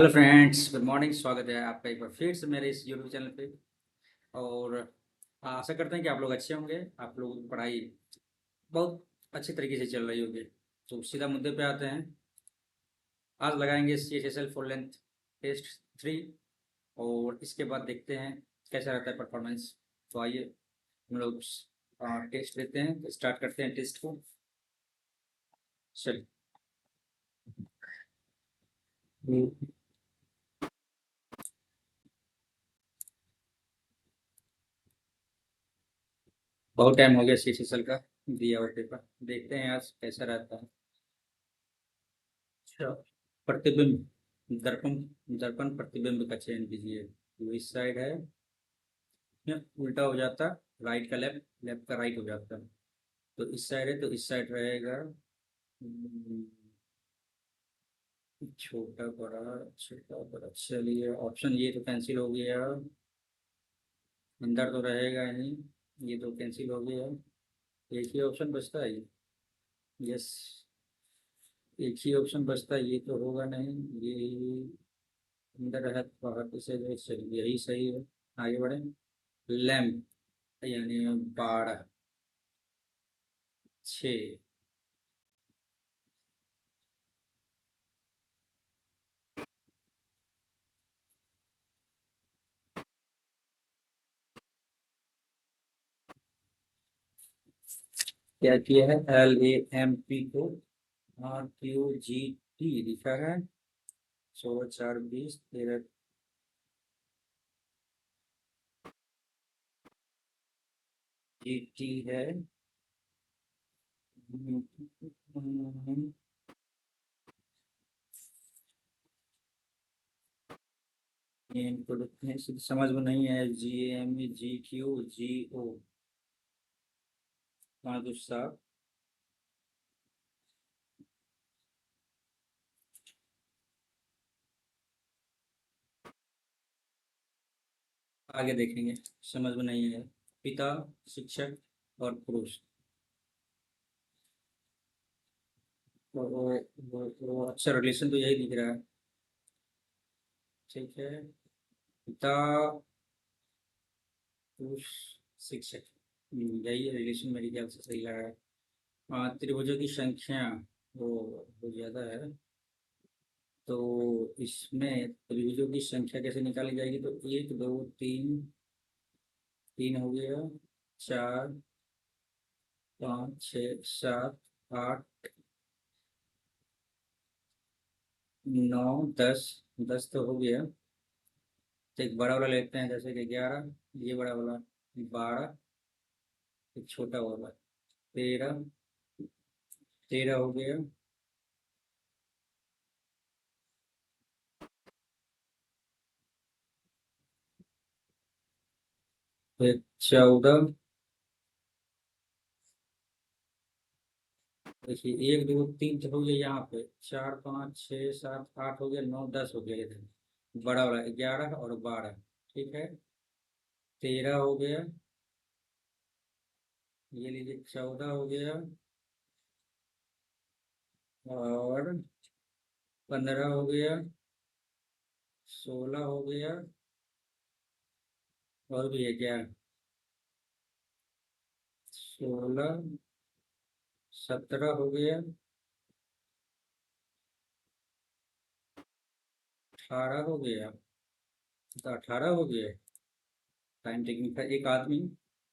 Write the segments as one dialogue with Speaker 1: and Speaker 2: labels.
Speaker 1: Hello friends, good morning. स्वागत है आपका एक बार फिर से मेरे इस यूट्यूब चैनल पे। और आशा करते हैं कि आप लोग अच्छे होंगे। आप लोगों की पढ़ाई बहुत अच्छी तरीके से चल रही होगी। तो सीधा मुद्दे पे आते हैं। आज लगाएंगे CHSL फुल लेंथ टेस्ट 3। और इसके बाद देखते हैं कैसा रहता है परफॉर्मेंस। तो आइए हम लोग टेस्ट लेते हैं, स्टार्ट करते हैं टेस्ट को। चलिए। बहुत टाइम हो गया CHSL का दिया हुआ पेपर। देखते हैं आज कैसा रहता है। अच्छा, प्रतिबिंब दर्पण। दर्पण प्रतिबिंब का चयन कीजिए। वो इस साइड है या उल्टा हो जाता। राइट का लेफ्ट, लेफ्ट का राइट हो जाता। तो इस साइड है तो इस साइड रहेगा। हम्म, छोटा बड़ा, छोटा बड़ा। चलिए, ऑप्शन ये तो कैंसिल हो गया। अंदर तो रहेगा नहीं, ये तो कैंसिल हो गया। एक ही ऑप्शन बचता है ये। यस, एक ही ऑप्शन बचता है, ये तो होगा नहीं। ये अंदर है तो बाहर से जो, चलिए यही सही है। आगे बढ़े। लैम्प यानी 12 6। क्या किया है? LAMP को RQGT लिखा है। 16 4 20 13। GT है। ये इनको लिखते हैं, समझ में नहीं है। GMGQGO 5 7। आगे देखेंगे, समझ में नहीं है। पिता, शिक्षक और पुरुष। वो अच्छा रिलेशन तो यही दिख रहा है। ठीक है। पिता, पुरुष, शिक्षक। यही रिलेशन मेरे ख्याल से सही लग रहा है। त्रिभुजों की संख्या वो ज़्यादा है। तो इसमें त्रिभुजों की संख्या कैसे निकाली जाएगी? तो 1 2 3। 3 हो गया, 4 5 6 7 8 9 10। 10 तो हो गया। तो एक बड़ा वाला लेते हैं, जैसे कि 11। ये बड़ा वाला 12। एक छोटा वाला 13। 13 हो गया। फिर 14। देखिए 1 2 3 तो हो गया यहाँ पे। 4 5 6 7 8 हो गया। 9 10 हो गया इधर। बड़ा वाला 11 और 12। ठीक है। 13 हो गया। ये लीजिए 14 हो गया। और 15 हो गया। 16 हो गया। और भी है क्या? 16 17 हो गया। 18 हो गया। तो 18 हो गया। टाइम टेकिंग का एक आदमी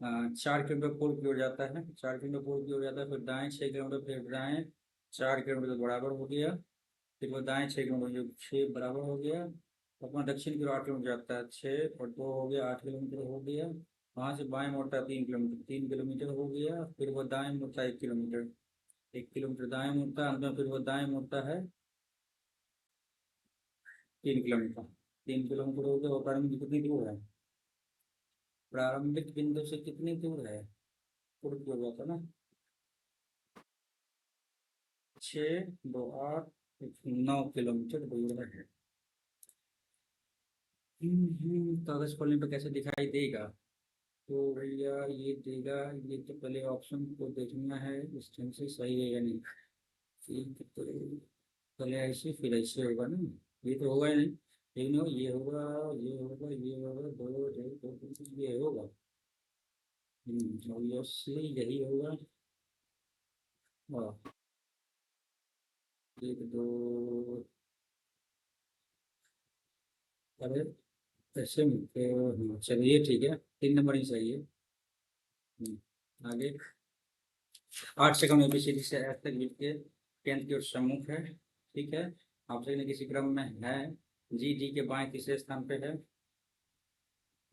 Speaker 1: 4 किलोमीटर पूर्व की ओर जाता है। 4 किलोमीटर पूर्व की ओर जाता है, फिर दाएं 6 किलोमीटर, फिर दाएं 4 किलोमीटर के बराबर हो गया। फिर वो दाएं 6 किलोमीटर, जो 6 बराबर हो गया। अपना दक्षिण की ओर 8 किलोमीटर जाता है। 6 और 2 हो गया, 8 किलोमीटर हो गया। वहाँ से बाएं मोड़ता है 3 किलोमीटर, 3 किलोमीटर हो गया। फिर वो दाएं मुड़ता है 1 किलोमीटर। 1 किलोमीटर दाएं मुड़ता है, अंत में फिर वो दाएं मुड़ता है 3 किलोमीटर। 3 किलोमीटर हो गया। वो प्रारंभिक कितनी दूर है? प्रारंभिक बिंदु से कितनी दूर है? पूर्व की ओर जाता है ना। 6 2 8 9 किलोमीटर दूर है। कागज खोलने पर कैसे दिखाई देगा? तो भैया ये देगा। ये तो पहले ऑप्शन को देखना है, इस ढंग से सही है या नहीं। ठीक है, तो पहले ऐसे फिर ऐसे होगा ना। ये तो होगा ही नहीं, लेकिन ये होगा, ये होगा, ये होगा, दो दो दो ये होगा। ऑब्वियसली यही होगा। हाँ, एक दो। अरे ऐसे मिलते हो, हाँ, चलिए ठीक है, 3 नंबर ही सही है। आगे। 8 सेकंड में एबीसीडी से एफ तक लिखिए। 10th की ओर सम्मुख है, ठीक है। आपसे ने किसी क्रम में है। जी डी के बाएं तीसरे स्थान पे है।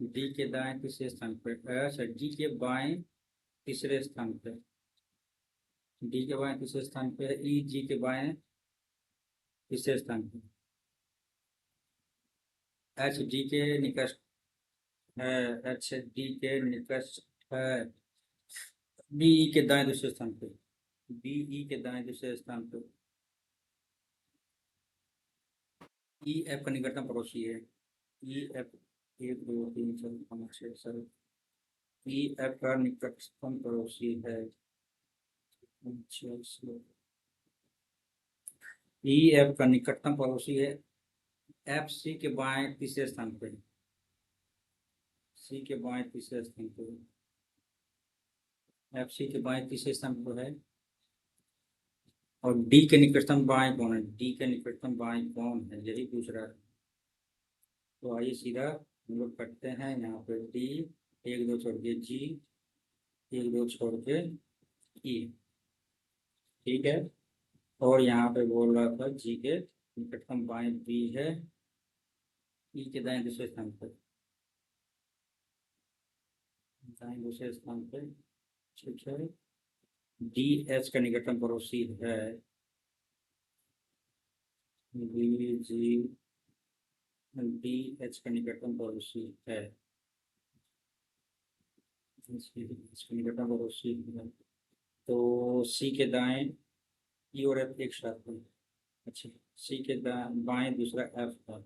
Speaker 1: डी के दाएं तीसरे स्थान पे, अच्छा डी के बाएं तीसरे स्थान पे। डी के बाएं तीसरे स्थान पे है। ई जी के बाएं तीसरे स्थान पे। एच डी के निकट है। एच डी के निकट है। बी ई के दाएं दूसरे स्थान पे। बी ई के दाएं दूसरे स्थान पे। ई एफ का निकटतम पड़ोसी है। E F, 1 2 3 4 5 6 7। ई एफ का निकटतम पड़ोसी है। ई एफ का निकटतम पड़ोसी है। एफ सी के बाएं तीसरे स्थान पे। सी के बाएं तीसरे स्थान पे। एफ सी के बाएं तीसरे स्थान पर है। और डी के निकटतम बाएं कौन है? डी के निकटतम बाएं कौन है, यही पूछ रहा है। तो आइए सीधा हम लोग करते हैं यहाँ पे डी। 1 2 छोड़ के जी। 1 2 छोड़ के ई। ठीक है। और यहाँ पे बोल रहा था जी के निकटतम बाएं बी है। ई के दाएं दूसरे स्थान पर। दाएं दूसरे स्थान पे। ठीक है। डी एच का निकटतम पड़ोसी है। D G. डी एच का निकटतम पड़ोसी है। इसका निकटतम पड़ोसी है। तो सी के दाएं ई और एफ एक साथ में। अच्छा, सी के बाएं दूसरा एफ था।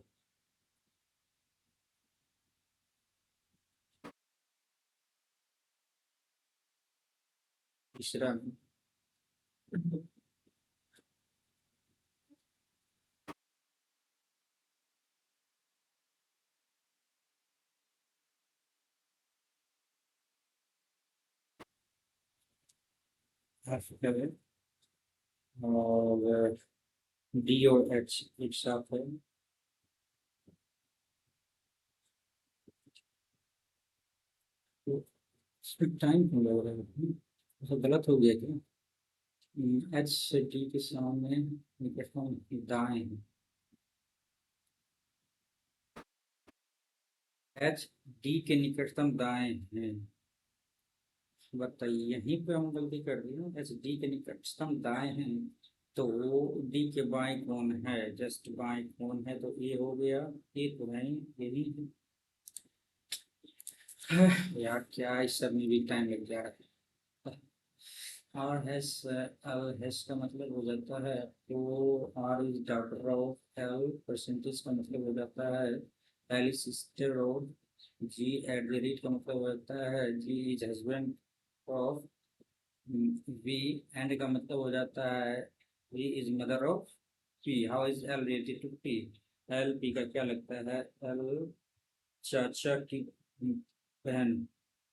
Speaker 1: तीसरा एफ है। और डी और एच एक साथ है। तो इसमें टाइम क्यों लग रहा है? ऐसा गलत हो गया क्या? एच से डी के सामने निकटतम दाएं है। एच डी के निकटतम दाएं है। बताइए, यहीं पे हम गलती कर दी ना, एच डी के निकटतम दाएं हैं। तो डी के बाएं कौन है? जस्ट बाएं कौन है, तो ए हो गया। ए तो नहीं, यही है। यार क्या इस सब में भी टाइम लग जा रहा है। आर हैस, एल हैस का मतलब हो जाता है, तो R is daughter of L. Percentage का मतलब हो जाता है L is sister of G. At the rate का मतलब हो जाता है G is husband of V. And का मतलब हो जाता है V is mother of P. How is L related to P? L P का क्या लगता है? एल चाचा की बहन।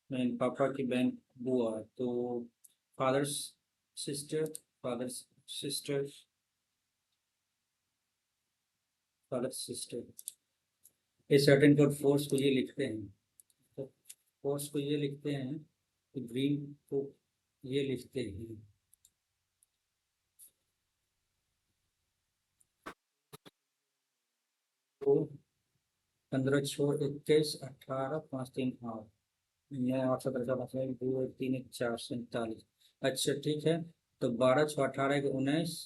Speaker 1: बहन, पापा की बहन, बुआ। तो father's sister. Father's sister. Father's sister. A certain को फोर्स को ये लिखते हैं। तो फोर्स को ये लिखते हैं, तो ग्रीन को ये लिखते हैं। तो 15 6 21 18 5 3 8। 9 8 17 18 2 1 3 1 4 47। अच्छा ठीक है। तो 12 6 18 19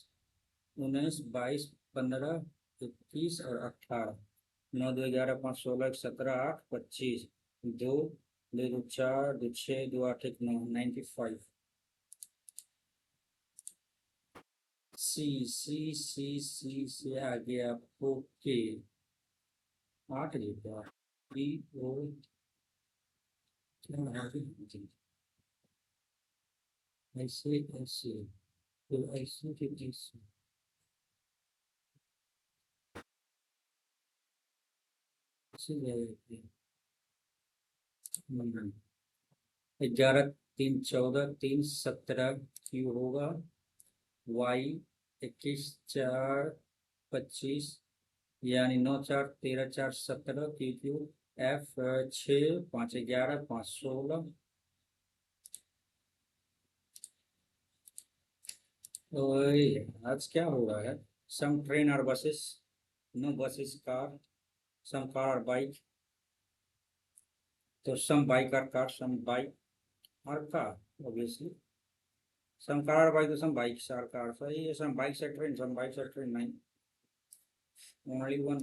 Speaker 1: 22 15 21 और 18। 9 2 11 5 16 17 8 25। दो, 2 2 4 2 6 2 8 1 9, 95। सी सी सी सी से आगे आपको के 8 लिखा। बी ओ क्या आगे? ऐसे ऐसे, तो ऐसे के ऐसे। 11 3 14 3 17 क्यू होगा। वाई 21 4 25, यानी 9 4 13 4 17 क्यू क्यू। एफ 6 5 11 5 16। ओए, आज क्या हो रहा है? सम ट्रेन और बसेस, नो बसेस कार, सम कार और बाइक। तो सम बाइक और कार, सम बाइक और कार ऑब्वियसली। सम कार और बाइक तो सम बाइक और कार सही है। सम बाइक से ट्रेन, सम बाइक से ट्रेन नहीं, ओनली वन।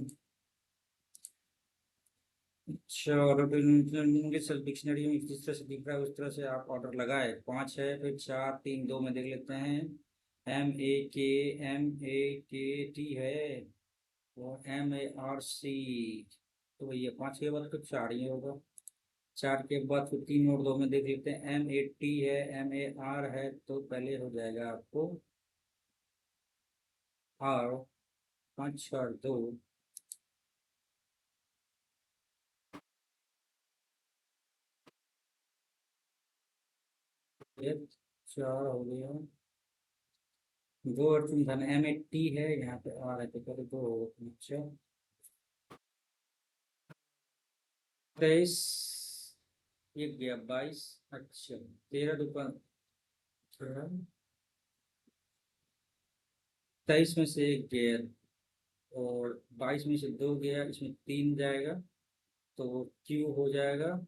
Speaker 1: अच्छा, और इंग्लिश डिक्शनरी में जिस तरह से दिख रहा है उस तरह से आप ऑर्डर लगाए। 5 है, फिर 4 3 2 में देख लेते हैं। M A K T है, और MARC। तो ये 5 के बाद तो 4 ही होगा। 4 के बाद फिर 3 और 2 में देख लेते हैं। MAT है, MAR है, तो पहले हो जाएगा आपको R। 5 4 2, एक 4 हो गया। दो और तीन धन MAT है, यहाँ पे R है, तो पहले 2 होगा। अच्छा, 23, एक गया 22। अच्छा, 13 दुकान, 23 में से एक गया, और 22 में से 2 गया, इसमें 3 जाएगा, तो Q हो जाएगा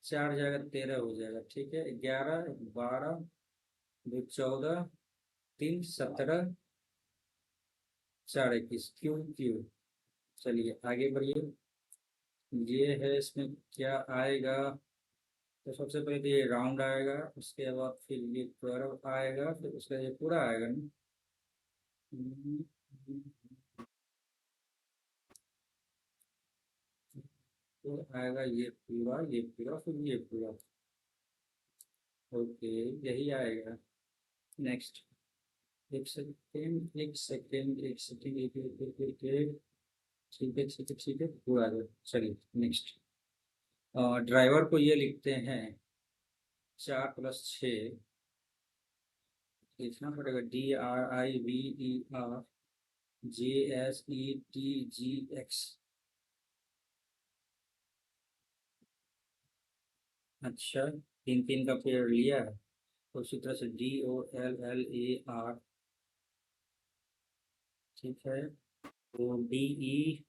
Speaker 1: 4 जाएगा, 13 हो जाएगा। ठीक है, 11 12 2 14 3 17 4 21 क्यू क्यू। चलिए आगे बढ़िए। ये है, इसमें क्या आएगा? तो सबसे पहले तो ये राउंड आएगा, उसके बाद फिर ये कर्व आएगा, फिर उसका ये पूरा आएगा ना। तो आएगा ये पूरा, ये पूरा, फिर ये पूरा। ओके, यही आएगा। नेक्स्ट। एक सेकेंड एक सेकेंड एक सेकेंड, एक एक एक एक एक। ठीक है ठीक है ठीक है, पूरा आ गया। चलिए नेक्स्ट। ड्राइवर को ये लिखते हैं 4 + 6। लिखना पड़ेगा DRIVER JSETGX। अच्छा, 3 3 का पेड़ लिया है, तो उसी तरह से DOLLAR। ठीक है, तो DE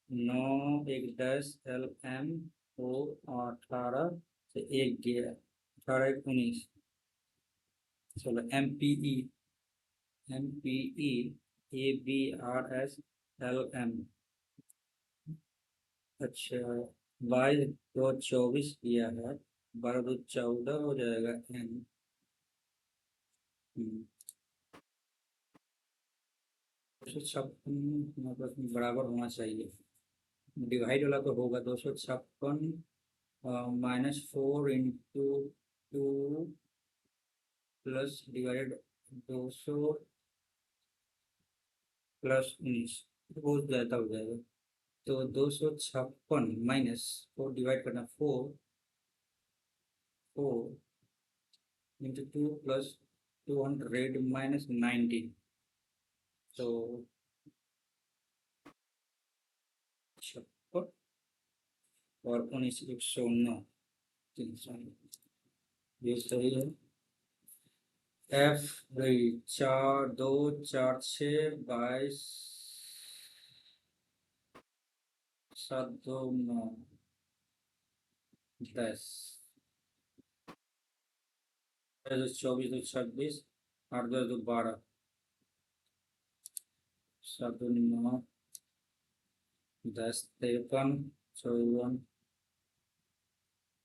Speaker 1: 9 1 10 LMO 18 से एक गया, 18 1 19। चलो MPE ABRSLM। अच्छा, 22 2 24 किया है, 12 2 14 हो जाएगा N। 256 मतलब बराबर होना चाहिए। डिवाइड वाला तो होगा। 256 -4 × 2 प्लस डिवाइडेड 200 प्लस 19, बहुत ज़्यादा हो जाएगा। तो 256 माइनस 4 डिवाइड करना, 4 4 × 2 प्लस 200 -90, तो 56 और 19 109, 309। ये सही है। F गई 4 2 4 6 22 7 2 9 10, 24 2 26, 8 2 2 12, 7 2 9 10 53 54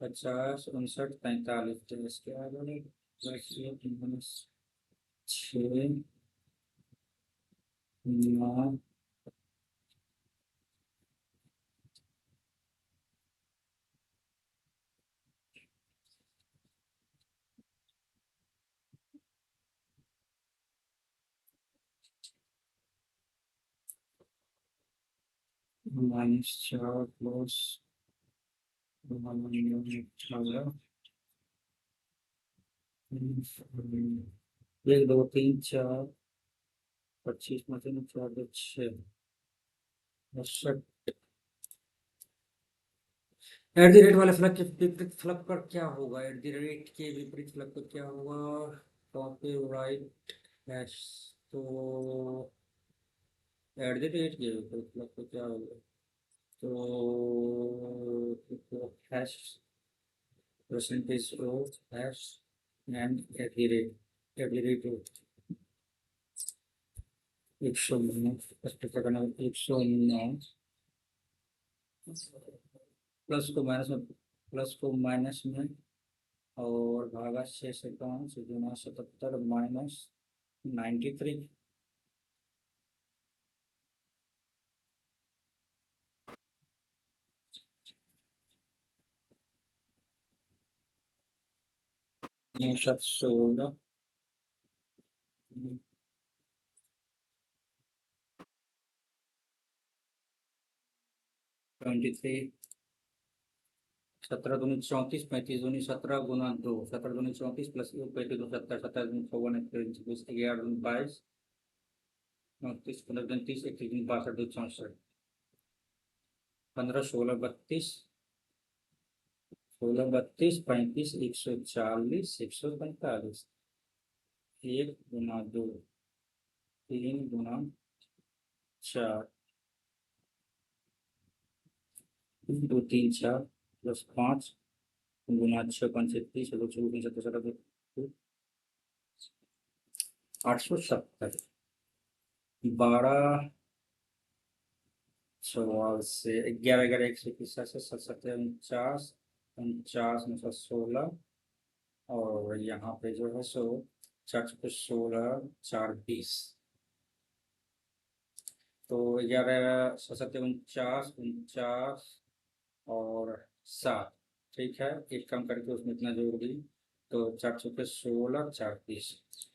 Speaker 1: 50 59 45। तो इसके आगे 6 9। -4 प्लस 1 2 3 4 25 में से 4 6 एट द रेट वाले फलक के विपरीत फलक पर क्या होगा? एट द रेट के विपरीत फलक पर क्या होगा? टॉप पे राइट हैश। तो एट द रेट के विपरीत फलक पर क्या होगा? तो hash percentage of hash and eight the rate 109 109 plus को माइनस में और भागा 6 से 5 गुना 77 माइनस 93। सब 16 23 17 दूनी 34 35 दूनी 17 गुना 2 17 दूनी 34 प्लस 1 35 2 70 27 दूनी 54 11 दूनी 22 29 15 दूनी 30 31 दूनी 62 दूनी 64 15 16 32 16 32 35 140 145 1 गुना 2 3 गुना 4 2 3 4 प्लस 5 गुना 6 5 30 2 24 70 870 12 सवाल से 11 11 121 7 49 49 में 16 और यहाँ पे जो है सो 4 16 4 20 तो 11 7 49 49 और 7 ठीक है। एक कम करके उसमें इतना जोड़ दी तो 4 16 4 20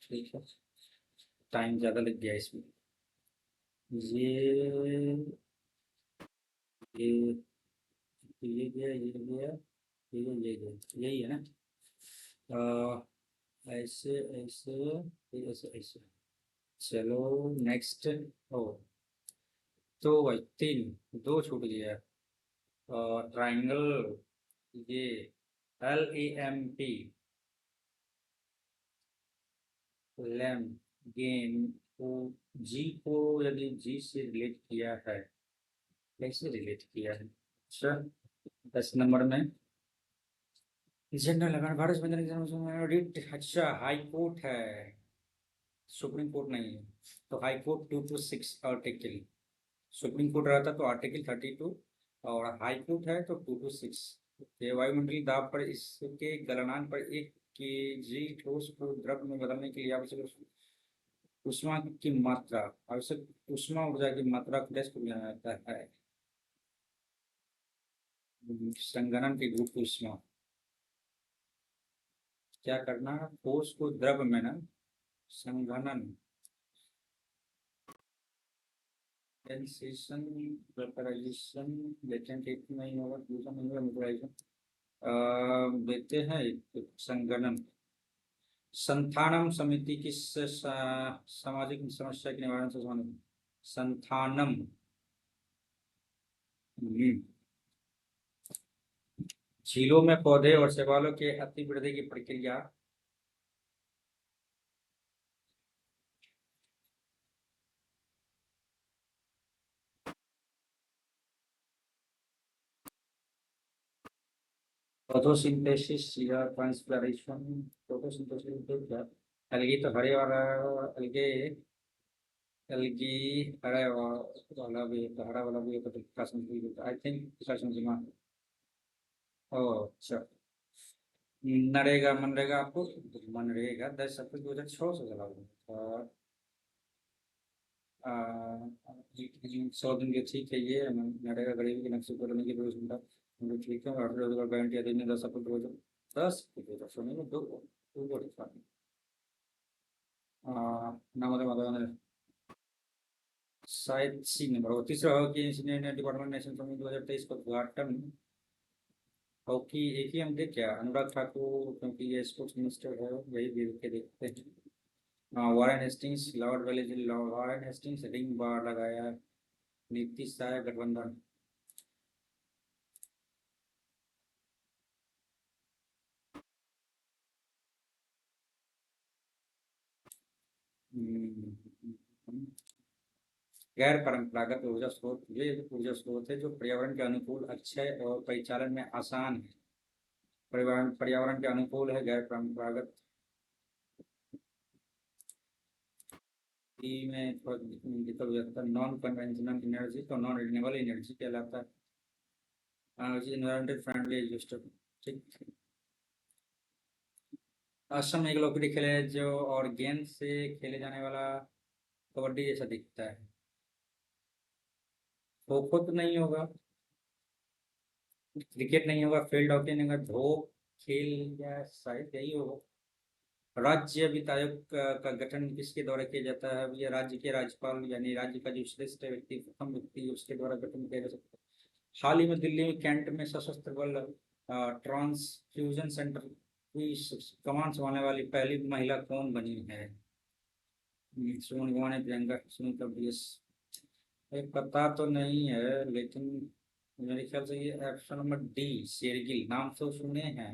Speaker 1: ठीक है। टाइम ज़्यादा लग गया इसमें। ये ये ये गया ये गया ये गया यही है ना। ऐसे ऐसे ऐसे ऐसे चलो नेक्स्ट। ओ तो भाई 2 छूट गया। ट्राइंगल ये LAMP लैम गेम को जी को यदि जी से रिलेट किया है कैसे रिलेट किया है? अच्छा 10 नंबर में जनरल अमेंडमेंट भारत संविधान में रिट अच्छा हाई कोर्ट है सुप्रीम कोर्ट नहीं है। तो high court 226 article supreme court रहता तो आर्टिकल 32 और हाई कोर्ट है तो 226। वायुमंडलीय दाब पर इसके गलनांक पर 1 kg ठोस को द्रव में बदलने के लिए आवश्यक ऊष्मा की मात्रा आवश्यक ऊष्मा ऊर्जा की मात्रा को टेस्ट किया जाता है। संगणन की गुप्त ऊष्मा क्या करना है ठोस को द्रव में ना संघनन कंडेंसेशन वेपराइजेशन लेटेंट हीट नहीं होगा फ्यूजन नहीं होगा वेपराइजेशन देते हैं एक संगणन संथानम समिति किस सामाजिक समस्या के निवारण से संबंधित संथानम झीलों में पौधे और शैवालों के अतिवृद्धि की प्रक्रिया फोटोसिंथेसिस या ट्रांसपिरेशन फोटोसिंथेसिस तो क्या अलगी तो हरे वाला अलगे अलगी हरा वाला भी है तो हरा वाला भी है तो किसका समझ आई थिंक किसका समझ में ओह अच्छा नरेगा मनरेगा आपको मनरेगा 10 अप्रैल 2006 से चला हुआ और 100 दिन के ठीक है ये नरेगा गरीबी के नक्शे पर की रोजमर्रा ठीक है और रोजगार गारंटी अधिनियम 10 अप्रैल 2010 सुनिए दो दो नमस्ते माता शायद सी नंबर हो। तीसरा hockey engineer department national committee 2023 का उद्घाटन। हॉकी एक ही हम देख क्या, अनुराग ठाकुर, क्योंकि ये स्पोर्ट्स मिनिस्टर है, वही भी के देखते हैं। हाँ, Warren Hastings, Lord Wellesley, Warren Hastings रिंग बार लगाया। नीतीश शाह गठबंधन। हम्म, गैर परंपरागत ऊर्जा स्रोत, ये ऊर्जा स्रोत है जो पर्यावरण के अनुकूल, अक्षय और परिचालन में आसान है। पर्यावरण पर्यावरण के अनुकूल है, गैर परंपरागत। में थोड़ा दिक्कत हो जाता है। नॉन कन्वेंशनल एनर्जी तो नॉन रिन्यूएबल एनर्जी कहलाता है। Environmental friendly exhauster. ठीक। असम में एक लोकप्रिय खेल है जो और गेंद से खेले जाने वाला कबड्डी जैसा दिखता है। खो खो तो नहीं होगा, क्रिकेट नहीं होगा, फील्ड हॉकी नहीं होगा, धो खेल या शायद यही होगा। राज्य वित्त आयोग का गठन किसके द्वारा किया जाता है? ये राज्य के राज्यपाल यानी राज्य का जो श्रेष्ठ व्यक्ति, प्रथम व्यक्ति, उसके द्वारा गठन किया जा सकता है। हाल ही में दिल्ली में कैंट में सशस्त्र बल ट्रांसफ्यूजन सेंटर की कमान संभालने वाली पहली महिला कौन बनी है? सुमन गुआ ने, प्रियंका सुनीता बीएस। एक पता तो नहीं है, लेकिन मेरे ख्याल से ये ऑप्शन नंबर डी शेरगिल, नाम तो सुने हैं,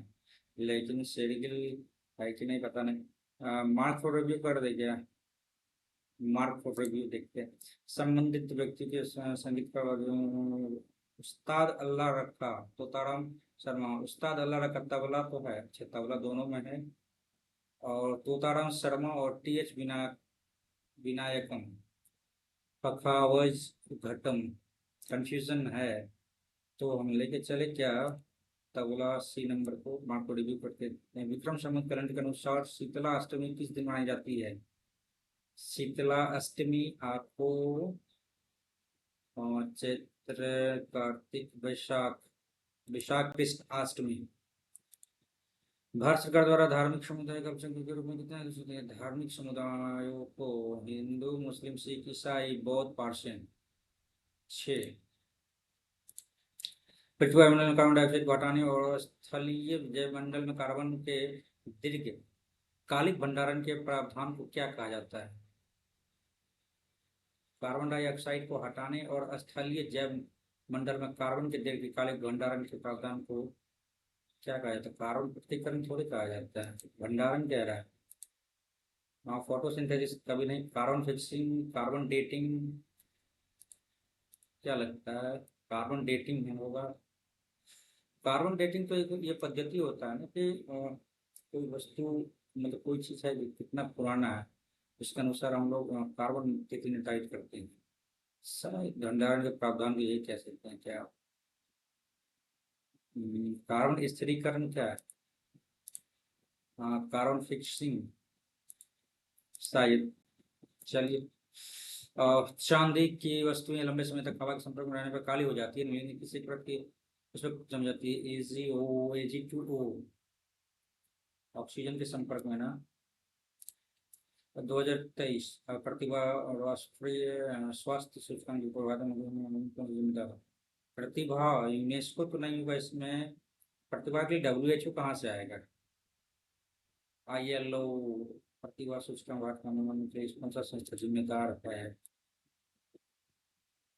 Speaker 1: लेकिन शेरगिल है कि नहीं पता नहीं। मार्क फॉर रिव्यू कर दे क्या? मार्क फॉर रिव्यू देखते हैं। संबंधित व्यक्ति के संगीत का उस्ताद अल्लाह रखा तोताराम शर्मा। उस्ताद अल्लाह रखा तबला तो है, अच्छा तबला दोनों में है। और तोताराम शर्मा और टी एच विनायकम पखावज घटम। कंफ्यूजन है, तो हम लेके चले क्या तबला सी नंबर को? मार्क को रिव्यू करते हैं। विक्रम संवत कैलेंडर के अनुसार शीतला अष्टमी किस दिन मनाई जाती है? शीतला अष्टमी आपको चैत्र, कार्तिक, वैशाख, विशाख कृष्ण अष्टमी। भारत सरकार द्वारा धार्मिक समुदाय का अल्पसंख्यक के रूप में कितने घोषित हैं? धार्मिक समुदायों को हिंदू, मुस्लिम, सिख, ईसाई, बौद्ध, पार्सियन। 6। पृथ्वी वायुमंडल में कार्बन डाइऑक्साइड को हटाने और स्थलीय जैवमंडल में कार्बन के दीर्घकालिक भंडारण के प्रावधान को क्या कहा जाता है? कार्बन डाइऑक्साइड को हटाने और स्थलीय जैव मंडल में कार्बन के दीर्घकालिक भंडारण के प्रावधान को क्या कहा जाता है? कार्बन पृथक्करण थोड़ी कहा जाता है, भंडारण कह रहा है। हाँ, फोटोसिंथेसिस कभी नहीं। कार्बन फिक्सिंग, कार्बन डेटिंग, क्या लगता है? कार्बन डेटिंग में होगा। कार्बन डेटिंग तो एक ये पद्धति होता है ना कि कोई वस्तु, मतलब कोई चीज़ है जो कितना पुराना है, उसके अनुसार हम लोग कार्बन तिथि निर्धारित करते हैं। शायद भंडारण के प्रावधान भी यही कह सकते हैं क्या? कार्बन स्थिरीकरण क्या है? हाँ, कार्बन फिक्सिंग शायद। चलिए। चांदी की वस्तुएं लंबे समय तक हवा के संपर्क में रहने पर काली हो जाती है, नीली किसी प्रकार की उसमें जम जाती है। AgO ऑक्सीजन के संपर्क में ना। 2023 प्रतिभा राष्ट्रीय स्वास्थ्य सूचकांक की जिम्मेदार प्रतिभा यूनेस्को तो नहीं होगा इसमें। प्रतिभा के लिए WHO कहाँ से आएगा? ILO प्रतिभा सूचकांक भारत का अनुमान के लिए कौन सा संस्था जिम्मेदार है?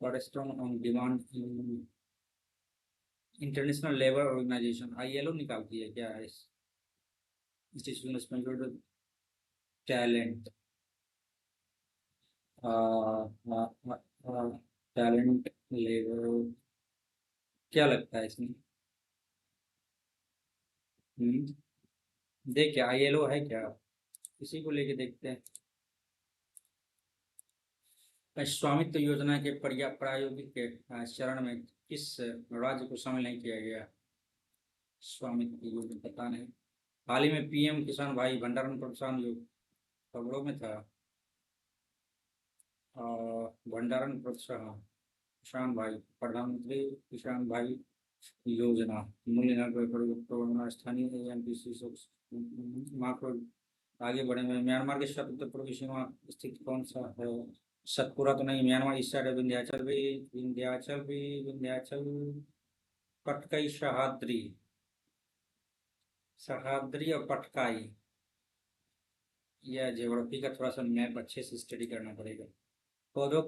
Speaker 1: फॉरेस्ट्रॉन on demand international labour organisation ILO निकालती है क्या? इस इंस्टीट्यूशन टैलेंट, टैलेंट लेबर, क्या लगता है इसमें? हम्म, देख क्या ILO है क्या? इसी को लेके देखते हैं। स्वामित्व योजना के प्रायोगिक के चरण में किस राज्य को शामिल नहीं किया गया? स्वामित्व योजना पता नहीं। हाल ही में PM किसान भाई भंडारण प्रोत्साहन जो खबरों में था, भंडारण प्रोत्साहन किसान भाई, प्रधानमंत्री किसान भाई योजना, मूल्य निर्धारण स्थानीय MPC मार्को। आगे बढ़े में म्यांमार के स्वतंत्र पूर्वी सीमा स्थित कौन सा है? सतपुरा तो नहीं, म्यांमार इस साइड है, विंध्याचल भी, विंध्याचल भी, विंध्याचल, पटकई सहाद्री, सहाद्री और पटकाई। यह ज्योग्राफी का थोड़ा सा मैप अच्छे से स्टडी करना पड़ेगा। पौधों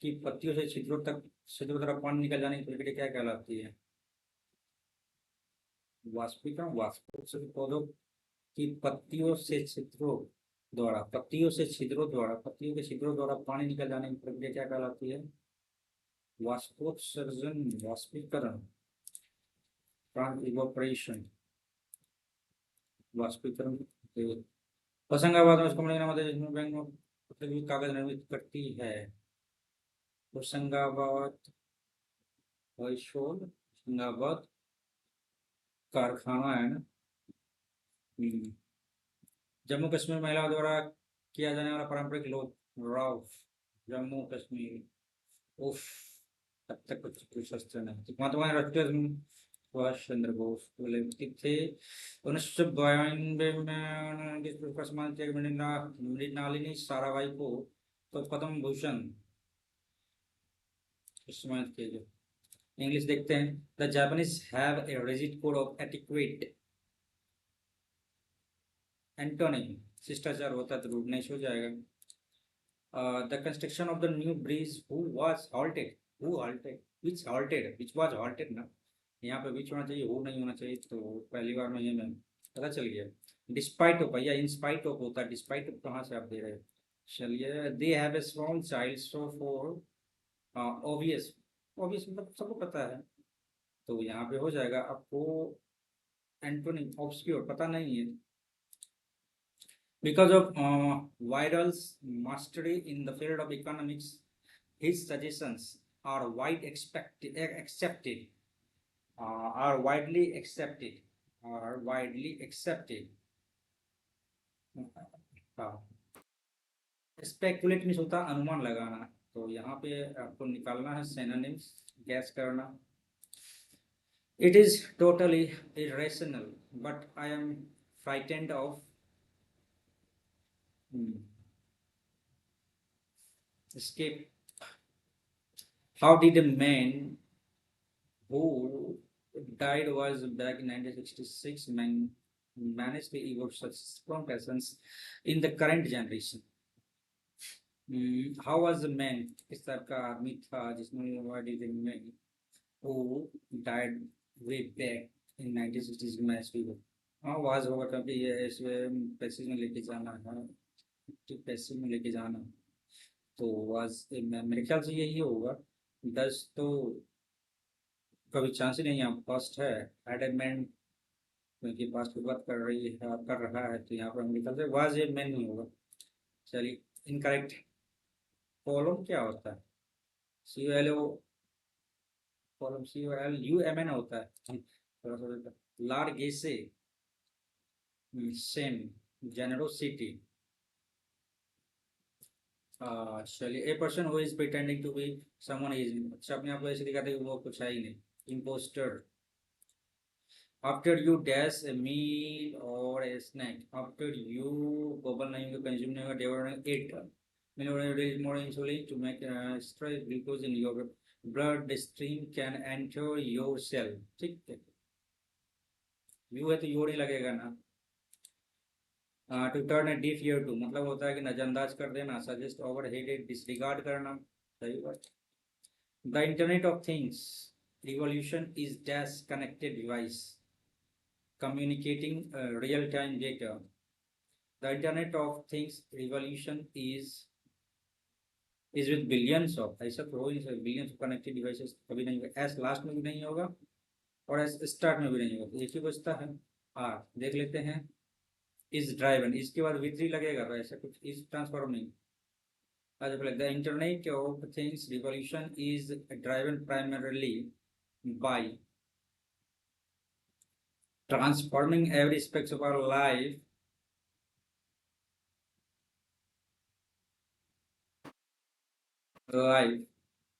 Speaker 1: की पत्तियों से छिद्रों तरफ पानी निकल जाने की प्रक्रिया क्या कहलाती है? वाष्पीकरण, वाष्पोत्सर्जन। पौधों की पत्तियों के छिद्रों द्वारा पानी निकल जाने की प्रक्रिया क्या कहलाती है? वाष्पोत्सर्जन, वाष्पीकरण, इवोपरेशन, वाष्पीकरण। होशंगाबाद में उसको जिसमें बैंक में कागज निर्मित करती है। होशंगाबाद, होशंगाबाद कारखाना है ना। जम्मू कश्मीर महिलाओं द्वारा किया जाने वाला पारंपरिक लोक राव, जम्मू कश्मीर। उफ, अब तक कुछ क्वेश्चन है। महात्मा गांधी राष्ट्रीय सुभाष चंद्र बोस बोले थे 1992 में किस पुरस्कार से सम्मानित किया गया मृणालिनी साराभाई को? तो पद्म भूषण सम्मानित किया गया। इंग्लिश देखते हैं। The Japanese have a rigid code of etiquette. Antonym शिष्टाचार होता है तो रूडनेस हो जाएगा। The construction of the new bridge who was halted, who halted, which halted, which was halted ना, यहाँ पे which होना चाहिए, हु नहीं होना चाहिए। तो पहली बार में ये मैं पता चल गया। डिस्पाइट ऑफ भैया, इन स्पाइट ऑफ होता है, डिस्पाइट ऑफ कहाँ से आप दे रहे हो? चलिए, they have a small child so for, obvious, obvious मतलब सबको पता है, तो यहाँ पे हो जाएगा आपको। एंटोनिम ऑब्सक्योर पता नहीं है। Because of Viral's mastery in the field of economics, his suggestions are accepted, are widely accepted, are widely accepted. Speculate means होता है अनुमान लगाना, तो यहाँ पे आपको निकालना है सिनोनिम्स, गैस करना। It is totally irrational, but I am frightened of escape. How did a man who died was back in 1966 managed to evoke such strong passions in the current generation? How was the man, किस तरह का आदमी था जिसने what did a man who died way back in 1966 managed to evoke? हाँ was होगा, क्योंकि ये इसमें पैसेज में लेके जाना है, पैसेज में लेके जाना, तो वाज मेरे ख्याल से यही होगा। 10 तो कभी चांस ही नहीं है, फर्स्ट है एडमेंट, क्योंकि पास्ट की बात कर रहा है, तो यहाँ पर हम निकल सकते वाज ए मैन नहीं होगा। चलिए, इनकरेक्ट। कॉलम क्या होता है? C O L O, column C O L U M N होता है। थोड़ा सा लार्गेसे, सेम, जेनरोसिटी। चलिए, a person who is pretending to be someone is, अच्छा अपने आप को ऐसे दिखाते कि वो कुछ है ही नहीं, impostor. After you dash a meal or a snack, after you gobble नहीं होगा, consume नहीं होगा, devour नहीं, eat, meal or release more insulin to make stress glucose in your blood stream can enter your cell। ठीक है, you है तो your ही लगेगा ना। To turn a deaf ear to मतलब होता है कि नजरअंदाज कर देना, सजेस्ट ओवर हेडेड, डिसरिगार्ड करना। सही बात। The internet of things revolution is dash connected device communicating real-time data. The Internet of Things revolution is with billions of, ऐसा तो हो ही नहीं, billions of connected devices कभी नहीं होगा। एस लास्ट में भी नहीं होगा और एस स्टार्ट में भी नहीं होगा, एक ही बचता है आर। देख लेते हैं। इज ड्राइवन, इसके बाद V3 लगेगा, तो ऐसा कुछ इज ट्रांसफॉर्म नहीं। अच्छा, the internet of things revolution is driven primarily by transforming every aspect of our life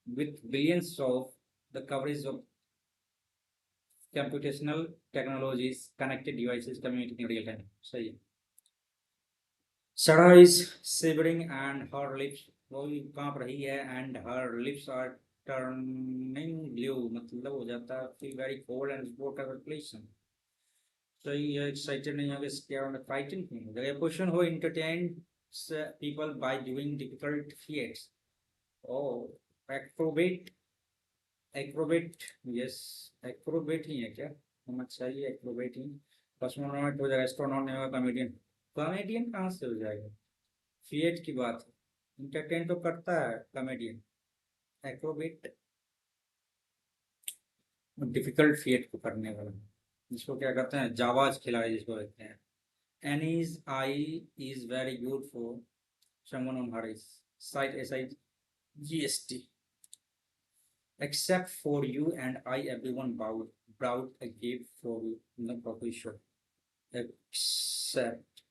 Speaker 1: with billions of the coverage of computational technologies, connected devices communicating in real time. सही है। Sarah is shivering and her lips वो भी कांप रही है, and her lips are turning blue, मतलब हो जाता है feel very cold and report application. So you're excited and you're scared on the fighting thing. The person who entertains people by doing difficult feats. Oh, acrobat, acrobat, yes, acrobat ही है क्या? हम अच्छा ही acrobat ही। Cosmonaut हो जाएगा, astronaut नहीं होगा, comedian. Comedian कहाँ से हो जाएगा? फिएट की बात है, इंटरटेन तो करता है कॉमेडियन। एक्रोबेट डिफिकल्ट फिएट को करने वाला, जिसको क्या कहते हैं, जाबाज खिलाड़ी जिसको कहते हैं। Annie's eye is very good for someone on her side, SIGST. Except for you and I, everyone bowed a gift for you. No provision. Except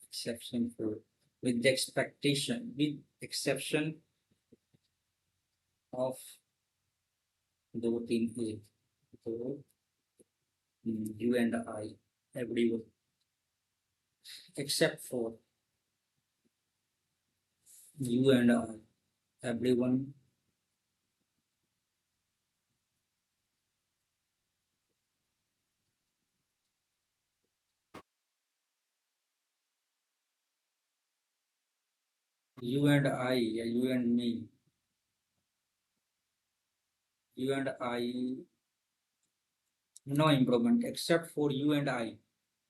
Speaker 1: exception for, with the expectation, with exception of दो तीन एक, तो you and I, everyone, except for you and I, everyone, you and I, you and me, you and I, no improvement except for you and I,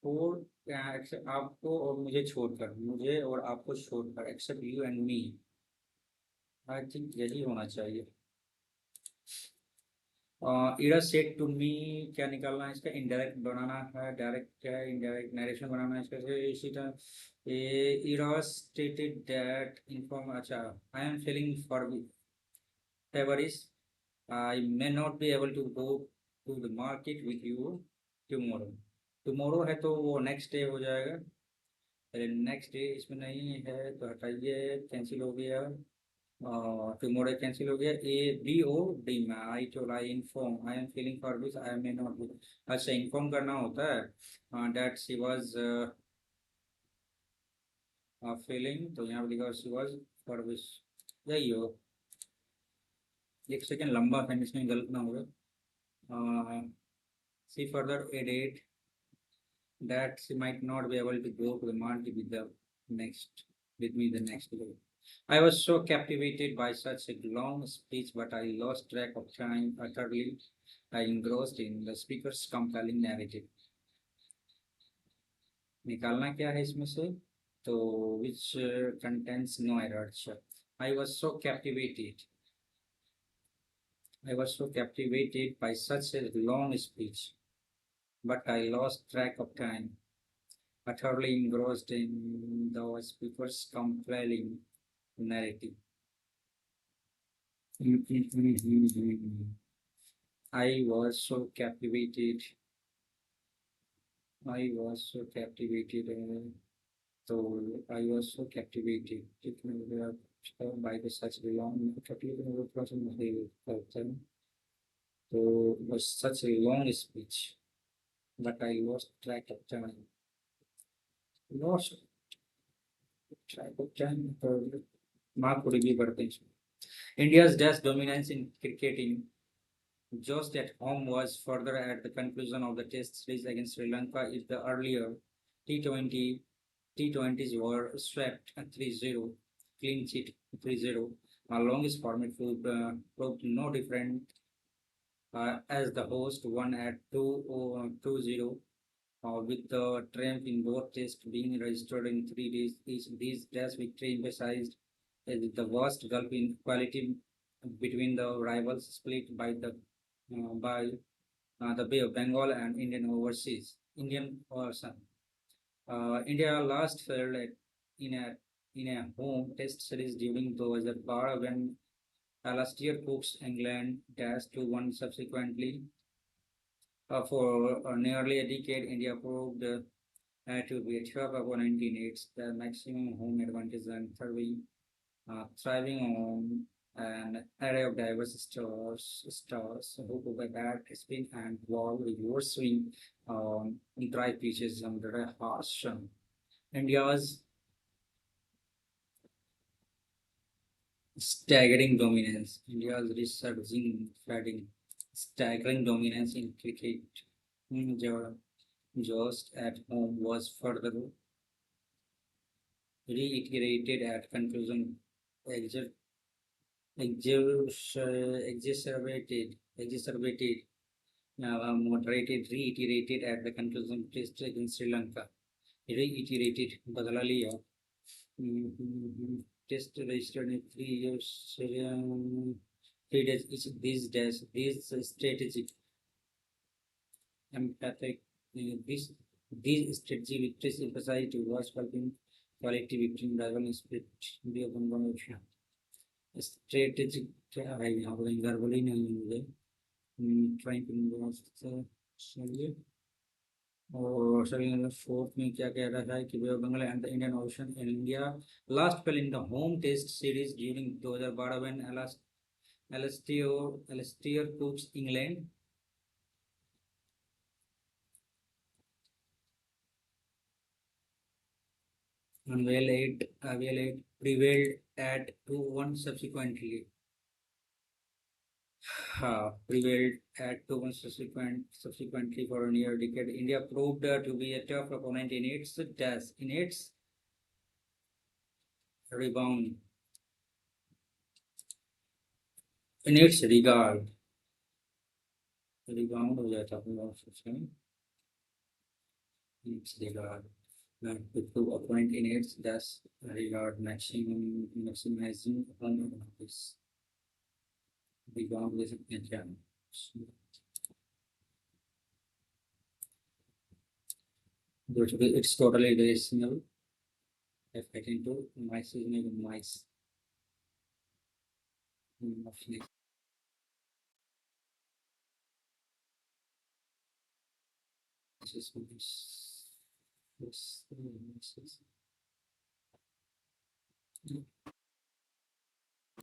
Speaker 1: for आपको और मुझे छोड़कर, मुझे और आपको छोड़कर, except you and me. I think यही होना चाहिए। इरा सेड टू मी, क्या निकालना है इसका? इनडायरेक्ट बनाना है, डायरेक्ट क्या है? इनडायरेक्ट नरेशन बनाना है इसका। इसी तरह इरा स्टेटेड दैट इन्फॉर्म, अच्छा, I am feeling for feverish, I may not be able to go to the market with you tomorrow. Tomorrow है तो वो नेक्स्ट डे हो जाएगा। अरे नेक्स्ट डे इसमें नहीं है तो हटाइए, कैंसिल हो गया। टुमारो कैंसिल हो गया। ए बी ओ डी में I told, I inform, I am feeling for this, I may not B. अच्छा, इन्फॉर्म करना होता है दैट शी वाज फीलिंग, तो यहाँ पर लिखा शी वाज फॉर दिस, यही हो। एक सेकेंड लंबा है, इसमें गलत ना होगा। She further added that she might not be able to go to the market with me the next day. I was so captivated by such a long speech, but I lost track of time utterly. I engrossed in the speaker's compelling narrative. निकालना क्या है इसमें से? तो which contains no errors. I was so captivated. I was so captivated by such a long speech, but I lost track of time, utterly engrossed in the speaker's compelling narrative. I was so captivated. I was so captivated. So I was so captivated. By the such long captivated person, so it was such a long speech, but I lost track of time. Lost track of time. Mark would be birthday. India's dash dominance in cricketing just at home was further at the conclusion of the test series against Sri Lanka. If the earlier T20 T20s were swept 3-0, clean sheet 3-0, longest format proved no different as the host won at 2-0, with the triumph in both tests being registered in 3 days each. These test victory emphasized the vast gulf in quality between the rivals, split by the Bay of Bengal and Indian Ocean. India last failed in a in a home test series during the bar when Alastair Cook's England dashed to one subsequently. For nearly a decade, India proved to be a top opponent in its the maximum home advantage and thriving on an array of diverse stars who could bat, spin, and ball reverse swing on dry pitches under a harsh sun. India's Staggering dominance. India's resurging batting. Staggering dominance in cricket. Just at home was further reiterated at conclusion. Exer- exacerbated, reiterated at the conclusion test against Sri Lanka. Reiterated, बदला लिया. Test registered in 3 years. 3 days. These strategic, emphatic. This these strategy victories emphasize to watch quality victory rather than split. भी अपन को strategic क्या है यहाँ पर गड़बड़ ही नहीं है मुझे. ट्राइंग टू चलिए. और सर फोर्थ में क्या कह रहा है कि वे Bengal and the Indian Ocean in India last fail in the home test series during 2012 when Alastair Cook England. Well, it prevailed at 2-1 subsequently. Prevailed at 2-1 subsequently for a near decade. India proved to be a tough opponent in its test, in its rebound, in its regard. Rebound हो जाता है in its regard. To opponent in its test regard, maximizing home advantage. Rebound is a challenge. It's totally irrational. Affecting to mice is maybe mice.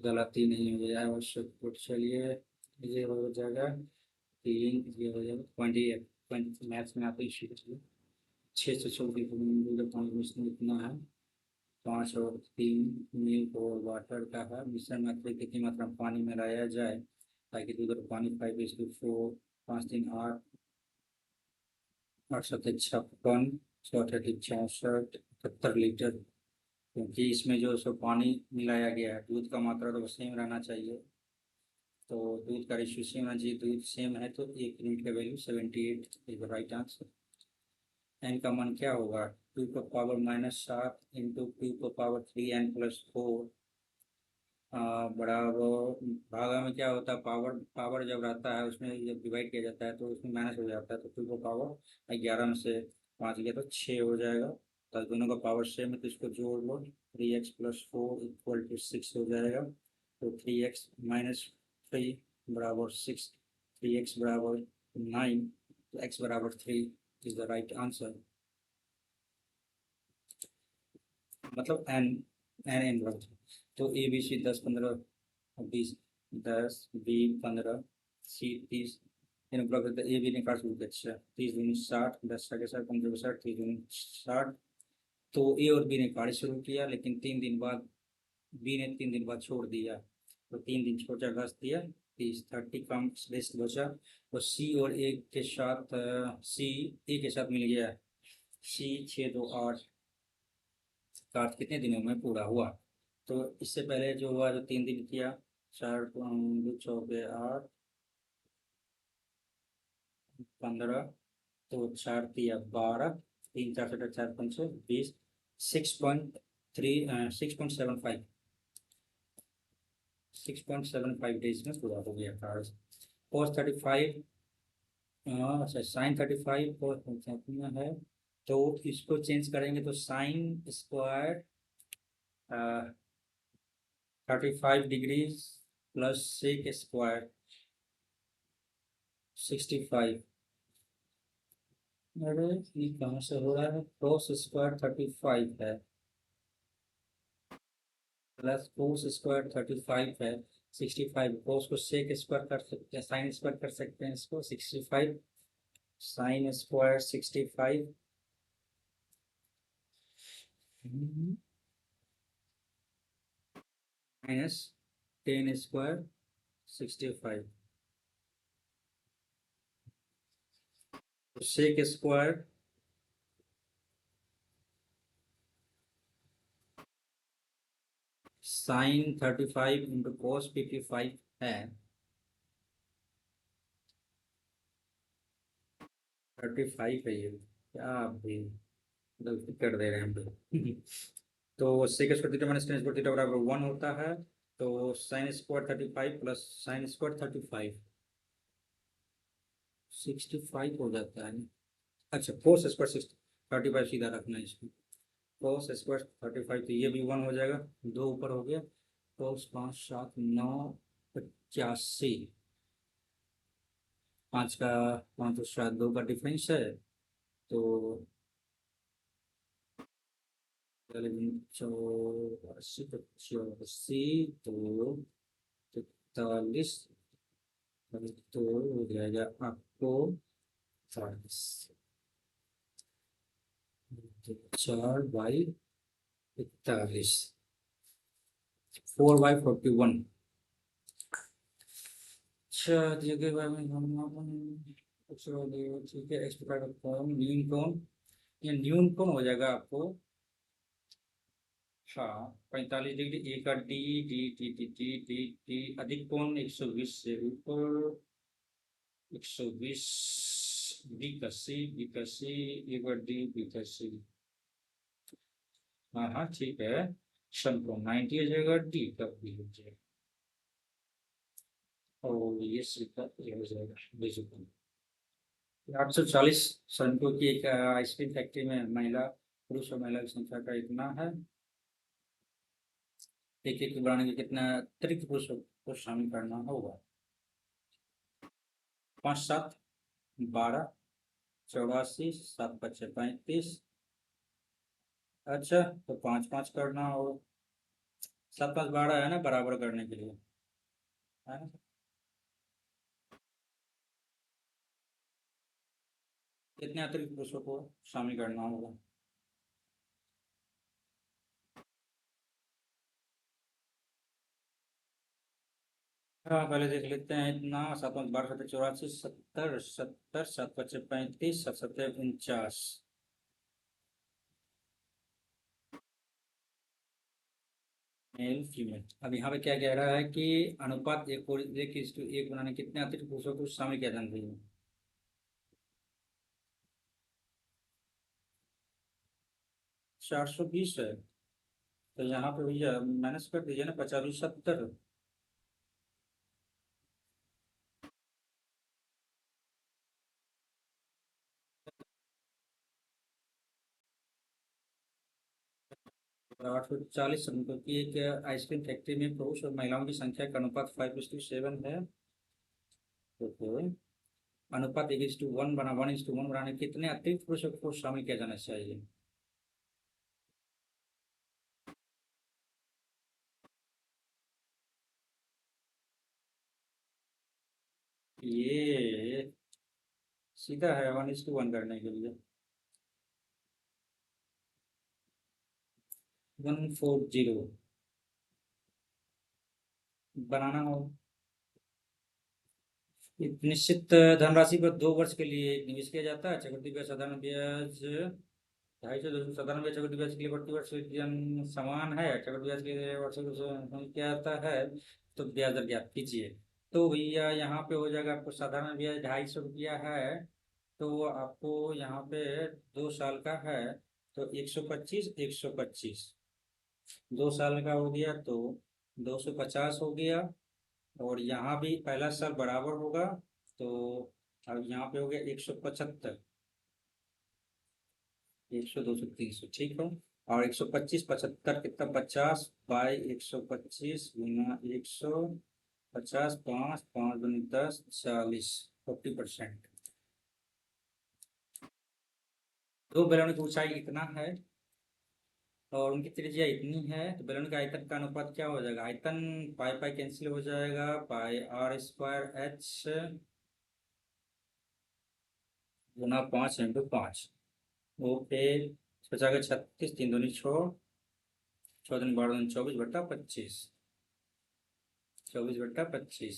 Speaker 1: गलती नहीं हो जाए आवश्यक तो चलिए ये हो जाएगा. तीन ये हो जाएगा 28 मैथ्स में आपको इश्यू चाहिए. 624 इतना है. 5 और 3 मिल्क और वाटर का है. मिश्रण में कितनी मात्रा में पानी में लाया जाए ताकि दूध और पानी 5:4 5 3 8 8 7 56 6 8 64 71 लीटर. क्योंकि इसमें जो सो पानी मिलाया गया है दूध का मात्रा तो सेम रहना चाहिए. तो दूध का रेशियो सेम रहना चाहिए. दूध सेम है तो 1 यूनिट का value 78 is the right answer. N का मान क्या होगा 2⁻⁻7 इंटू 2⁻3n+4 बराबर भागा में क्या होता है. पावर पावर जब रहता है उसमें जब डिवाइड किया जाता है तो उसमें माइनस हो जाता है. तो 2⁻11 में से 5 गया तो 6 हो जाएगा. तो दोनों का पावर सेम है तो इसको जोड़ लो. 3x+4 = 6 हो जाएगा. तो 3x-3 बराबर 6. 3x बराबर 9 तो x बराबर 3 इज द राइट आंसर. मतलब एन एन एन बराबर. तो ए बी सी 10 15 20 10 20 15 सी 30 इन उपलब्ध ए बी ने काट शुरू किया. अच्छा 30 × 60 10 के साथ 15 60 30 × 60. तो ए और बी ने कार्य शुरू किया लेकिन 3 दिन बाद बी ने 3 दिन बाद छोड़ दिया. तो 3 दिन छोटा 10 दिया 30 कम रेस्ट बचा. और सी और ए के साथ सी ए के साथ मिल गया. सी 6 2 8 कार्य कितने दिनों में पूरा हुआ. तो इससे पहले जो हुआ जो 3 दिन किया 4 2 4 8 15 तो 4 3 12 3 4 7 4 5 20 6.75 6.75 डेज में पूरा हो गया कार्य. cos 35 अच्छा sin 35 cos कितना है. तो इसको चेंज करेंगे तो sine square 35 degrees plus sec square 65. अरे ये कहाँ से हो रहा है. cos स्क्वायर 35 है प्लस cos स्क्वायर 35 है 65. cos को सेक स्क्वायर कर सकते हैं साइन स्क्वायर कर सकते हैं इसको 65 sine square 65 minus 10 square 65, sec square sine 35 into cos 55 है 35 है ये, क्या अभी गलती कर दे रहे हैं हम लोग। तो sec square theta minus tan square theta बराबर 1 होता है, तो sine square 35 plus sine square 35 65 हो जाता है। अच्छा कोस स्क्वायर 35 सीधा रखना है इसको, कोस स्क्वायर 35, तो ये भी 1 हो जाएगा, दो ऊपर हो गया, कोस 5 7 9 85, 5 का 5 और 7 2 का डिफरेंस है, तो 84 85 तो 43, तो हो जाएगा आपको 40, 4/41, 4/41। अच्छा दिए गए बारे में ठीक है, एक्स प्रकार का कोण न्यून कोण, ये न्यून कोण हो जाएगा आपको, हाँ 45 डिग्री, ए का D D D D D D D अधिक कोण 120 से ऊपर, 120 बी का सी, बी का सी, ए का डी, बी का सी, हाँ हाँ ठीक है, समकोण 90 हो जाएगा, डी का बी हो जाएगा, और ये सी का ए हो जाएगा, बीजों 840 श्रमिकों की एक आइसक्रीम फैक्ट्री में महिला, पुरुष और महिला की संख्या का इतना है, एक एक बनाने के कितना अतिरिक्त पुरुषों को शामिल करना होगा, 5 7 12 84 7 5 35, अच्छा तो 5 5 करना होगा, 7 5 12 है ना बराबर करने के लिए, है ना, कितने अतिरिक्त पुरुषों को शामिल करना होगा, हाँ पहले देख लेते हैं, इतना 7 5 12 7 84 70 70 7 5 35 7 7 49, मेल फीमेल। अब यहाँ पे क्या कह रहा है कि अनुपात 1:1 बनाने कितने अतिरिक्त पुरुषों को शामिल किया जाना चाहिए, 420 है, तो यहाँ पे भैया माइनस कर दीजिए ना, 50 70, 840 श्रमिकों की एक आइसक्रीम फैक्ट्री में पुरुष और महिलाओं की संख्या का अनुपात 5:7 है, तो अनुपात 1:1 बना 1:1 बनाने कितने अतिरिक्त पुरुषों को शामिल किया जाना चाहिए, ये सीधा है 1:1 करने के लिए, 140 बनाना हो, एक निश्चित धनराशि पर 2 वर्ष के लिए निवेश किया जाता है, चक्रवृद्धि ब्याज साधारण ब्याज 250 साधारण ब्याज चक्रवृद्धि ब्याज के लिए प्रति वर्ष समान है, चक्रवृद्धि ब्याज के लिए वर्ष क्या आता है, तो ब्याज दर ज्ञात कीजिए, तो भैया यहाँ पे हो जाएगा आपको साधारण ब्याज 250 रुपया है, तो आपको यहाँ पे 2 साल का है, तो 125 125, 2 साल का हो गया तो 250 हो गया, और यहाँ भी पहला साल बराबर होगा, तो अब यहाँ पे हो गया 175, 100 200 300 ठीक है, और 125 75 कितना 50/125 गुना 150, 5 5 दूनी 10 40, 40%, दो बैलून की ऊंचाई इतना है और उनकी त्रिज्या इतनी है, तो बैलून के आयतन का अनुपात क्या हो जाएगा, आयतन पाई पाई कैंसिल हो जाएगा, पाई r² h गुना 5 × 5, वो फिर बचा 36, 3 दूनी 6, 6 दूनी 12 दूनी 24/25, 24/25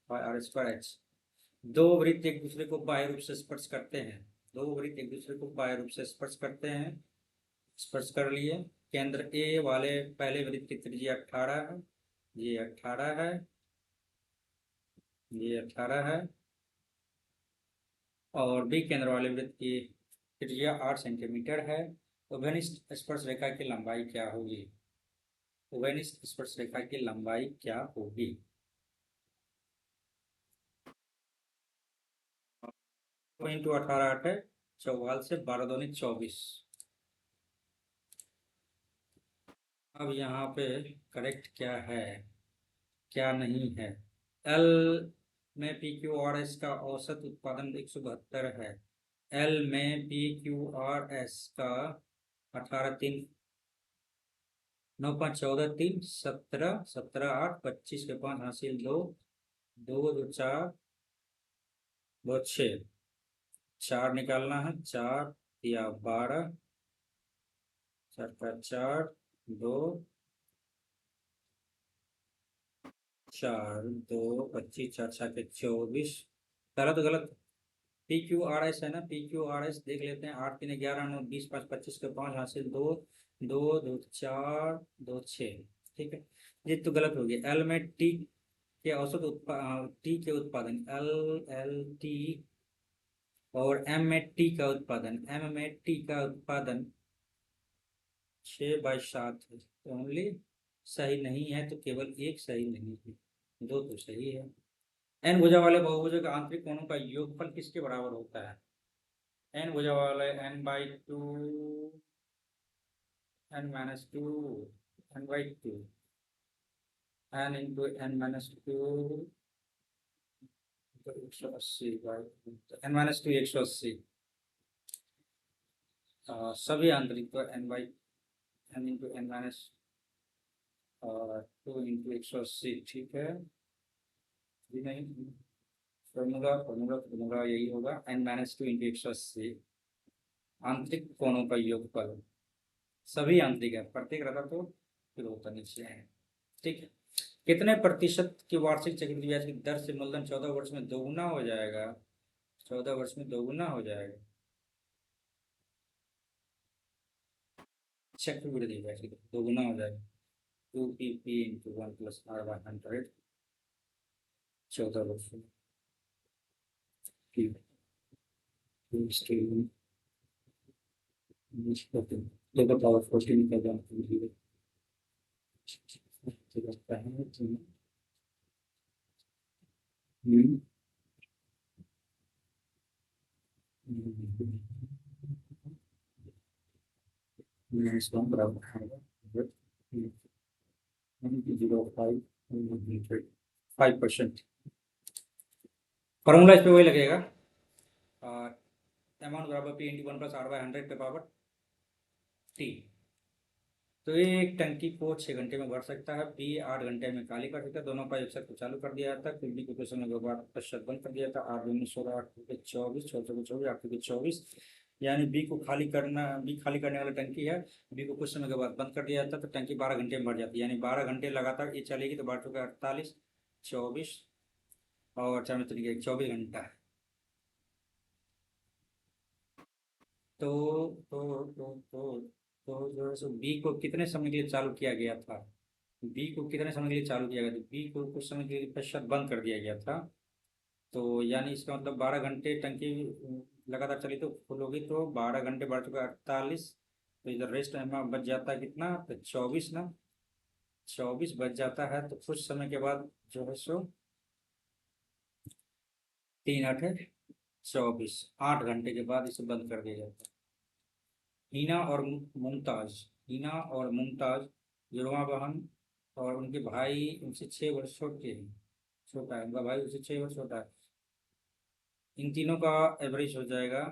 Speaker 1: r²h। दो वृत्त एक दूसरे को बाह्य रूप से स्पर्श करते हैं। दो वृत्त एक दूसरे को बाह्य रूप से स्पर्श करते हैं। स्पर्श कर लिए। केंद्र ए वाले पहले वृत्त की त्रिज्या 18 है। ये 18 है। ये 18 है। और बी केंद्र वाले वृत्त की त्रिज्या 8 सेंटीमीटर है। उभयनिष्ठ स्पर्श रेखा की लंबाई क्या होगी? उभयनिष्ठ स्पर्श रेखा की लंबाई क्या होगी? 2 × 18 8 है। 44 से 12 दूनी 24। अब यहाँ पे करेक्ट क्या है क्या नहीं है? एल में पी क्यू आर एस का औसत उत्पादन 172 है। एल में पी क्यू आर एस का 18 3 9 5 14 3 17 17 8 25 के 5 हासिल 2 2 2 4 2 6 4 निकालना है। 4 या 12 4 का 4 2 4 2 25 4 6 के 24। पहला तो गलत। पी क्यू आर एस है ना, पी क्यू आर एस देख लेते हैं। 8 3 11 9 20 5 25 के 5 हासिल 2 2 2 4 2 6। ठीक है, ये तो गलत हो गया। एल में टी के औसत टी के उत्पादन एल एल टी और एम में टी का उत्पादन एम में टी का उत्पादन 6/7 है। तो ओनली सही नहीं है, तो केवल एक सही नहीं है, दो तो सही है। एन भुजा वाले बहुभुजों के आंतरिक कोणों का योगफल किसके बराबर होता है? एन भुजा वाले n/2 n-2 n/2 n into n-2 तो 180 n-2 180। सभी आंतरिक तो n इंटू n-2 इंटू 180। ठीक है जी नहीं, फॉर्मूला यही होगा n-2 इंटू 180 आंतरिक कोणों का योगफल। सभी आंतरिक है, प्रत्येक रहता तो फिर होता नीचे है। ठीक है, कितने प्रतिशत की वार्षिक चक्रवृद्धि ब्याज की दर से मूलधन 14 वर्ष में दोगुना हो जाएगा? 14 वर्ष में दोगुना हो जाएगा चक्रवृद्धि ब्याज की दोगुना हो जाएगा। 2p इंटू 1 + r/100 14 वर्ष में। लेकर पावर 14 का जान बराबर 5%। फॉर्मूला इस पे वही लगेगा। अमाउंट बराबर p इंटू 1 + r/100 पे पावर t। तो एक टंकी को 6 घंटे में भर सकता है, बी 8 घंटे में खाली कर सकता है। दोनों का एक साथ चालू कर दिया जाता है, फिर बी को कुछ समय के बाद पश्चात बंद कर दिया था। 8 दूनी 16 8 के 24 14 के 24 8 के 24। यानी बी खाली करने वाला टंकी है। बी को कुछ समय के बाद बंद कर दिया जाता है, तो टंकी 12 घंटे में भर जाती है। यानी 12 घंटे लगातार ये चलेगी तो 12 चौके 48 24 और 4 तरीके 24 घंटा। तो जो है सो बी को कितने समय के लिए चालू किया गया था? बी को कितने समय के लिए चालू किया गया था? बी को कुछ समय के लिए पश्चात बंद कर दिया गया था। तो यानी इसका मतलब 12 घंटे टंकी लगातार चली तो फुल होगी, तो 12 घंटे बढ़ चुका 48। तो इधर रेस्ट टाइम बच जाता है कितना? तो 24 ना, 24 बच जाता है। तो कुछ समय के बाद जो है सो 3 8 24 8 घंटे के बाद इसे बंद कर दिया जाता है। हीना और मुमताज हीना और मुमताज जुड़वा बहन और उनके भाई उनसे 6 वर्ष छोटे हैं। छोटा है उनका भाई, उससे 6 वर्ष छोटा है। इन तीनों का एवरेज हो जाएगा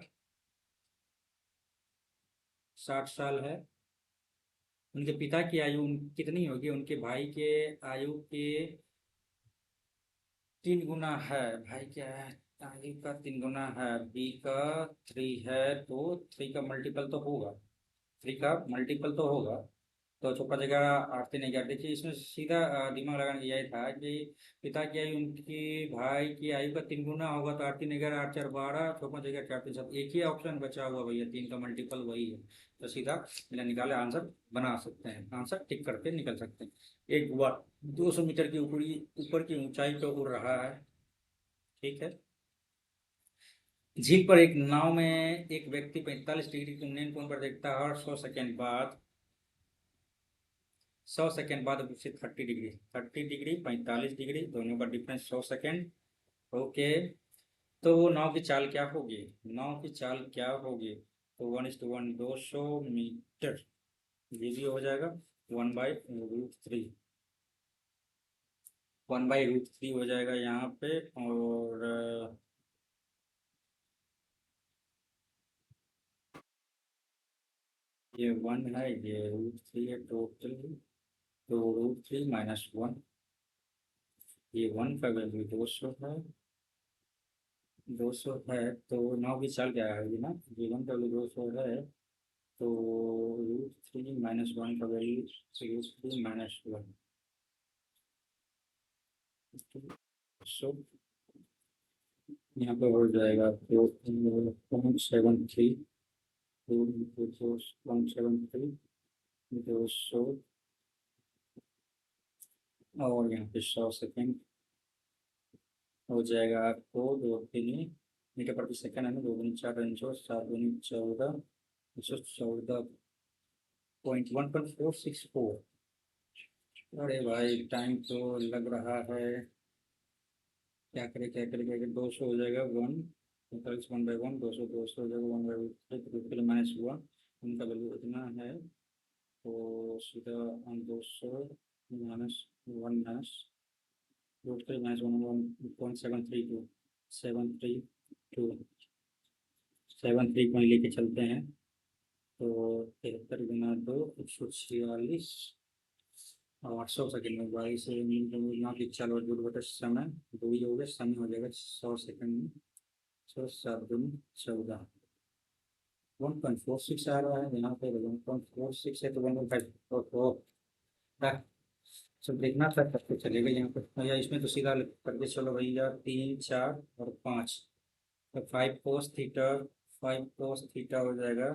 Speaker 1: 60 साल है। उनके पिता की आयु कितनी होगी? उनके भाई के आयु के 3 गुना है। भाई क्या है? आयु का 3 गुना है। बी का 3 है, तो 3 का मल्टीपल तो होगा। 3 का मल्टीपल तो होगा। तो चौका जगह 8 3 11। देखिए इसमें सीधा दिमाग लगाने की यही था कि पिता की आयु उनकी भाई की आयु का 3 गुना होगा, तो 8 3 11 8 4 12, चौका जगह 4 3 7, एक ही ऑप्शन बचा हुआ भैया, 3 का मल्टीपल वही है। तो सीधा बिना निकाले आंसर बना सकते हैं, आंसर टिक करके निकल सकते हैं। एक हुआ 200 मीटर की ऊपर की ऊंचाई पर उड़ रहा है, ठीक है। झील पर एक नाव में एक व्यक्ति 45 डिग्री के उन्नयन कोण पर देखता है और 100 सेकेंड बाद उसे 30 डिग्री, 30 डिग्री 45 डिग्री दोनों का डिफरेंस 100 सेकेंड। ओके, तो वो नाव की चाल क्या होगी? नाव की चाल क्या होगी? तो 1:1 200 मीटर, ये भी हो जाएगा 1/√3, 1/√3 हो जाएगा यहाँ पे। और ये 1 है, ये √3 है टोटल, तो √3 -1, ये 1 का वैल्यू 200 है, 200 है। तो 9 की चाल क्या आएगी ना, जीवन का वैल्यू 200 है, तो √3 - 1 का वैल्यू √3 - 1, सो यहाँ पे हो जाएगा तो 0.73, 0.73 200, और यहाँ पे 100 सेकेंड हो जाएगा आपको 2 3 मीटर प्रति सेकंड है ना, 2 दूनी 4 4 4 11464। अरे भाई टाइम तो लग रहा है, क्या करें क्या करें क्या करें। 200 हो जाएगा 1, 1/1, 200 200 हो जाएगा 1/3 -1, उनका वैल्यू इतना है, तो सीधा हम 200 -1 √3 -1 1.732, 732, 73 को लेके चलते हैं, तो 73 × 2 146, और 800 सेकेंड में 22 चलो जुड़ बटे समय, दो ही हो गए, समय हो जाएगा 100 सेकेंड में, 100 7 × 14, 1.46 आ रहा है यहाँ पे, 1.46 है तो 1.5 सब देखना था तब तो चलेगा यहाँ पे भैया, इसमें तो सीधा करके चलो भैया, 3 4 और 5, तो 5 cos थीटा, 5 cos थीटा हो जाएगा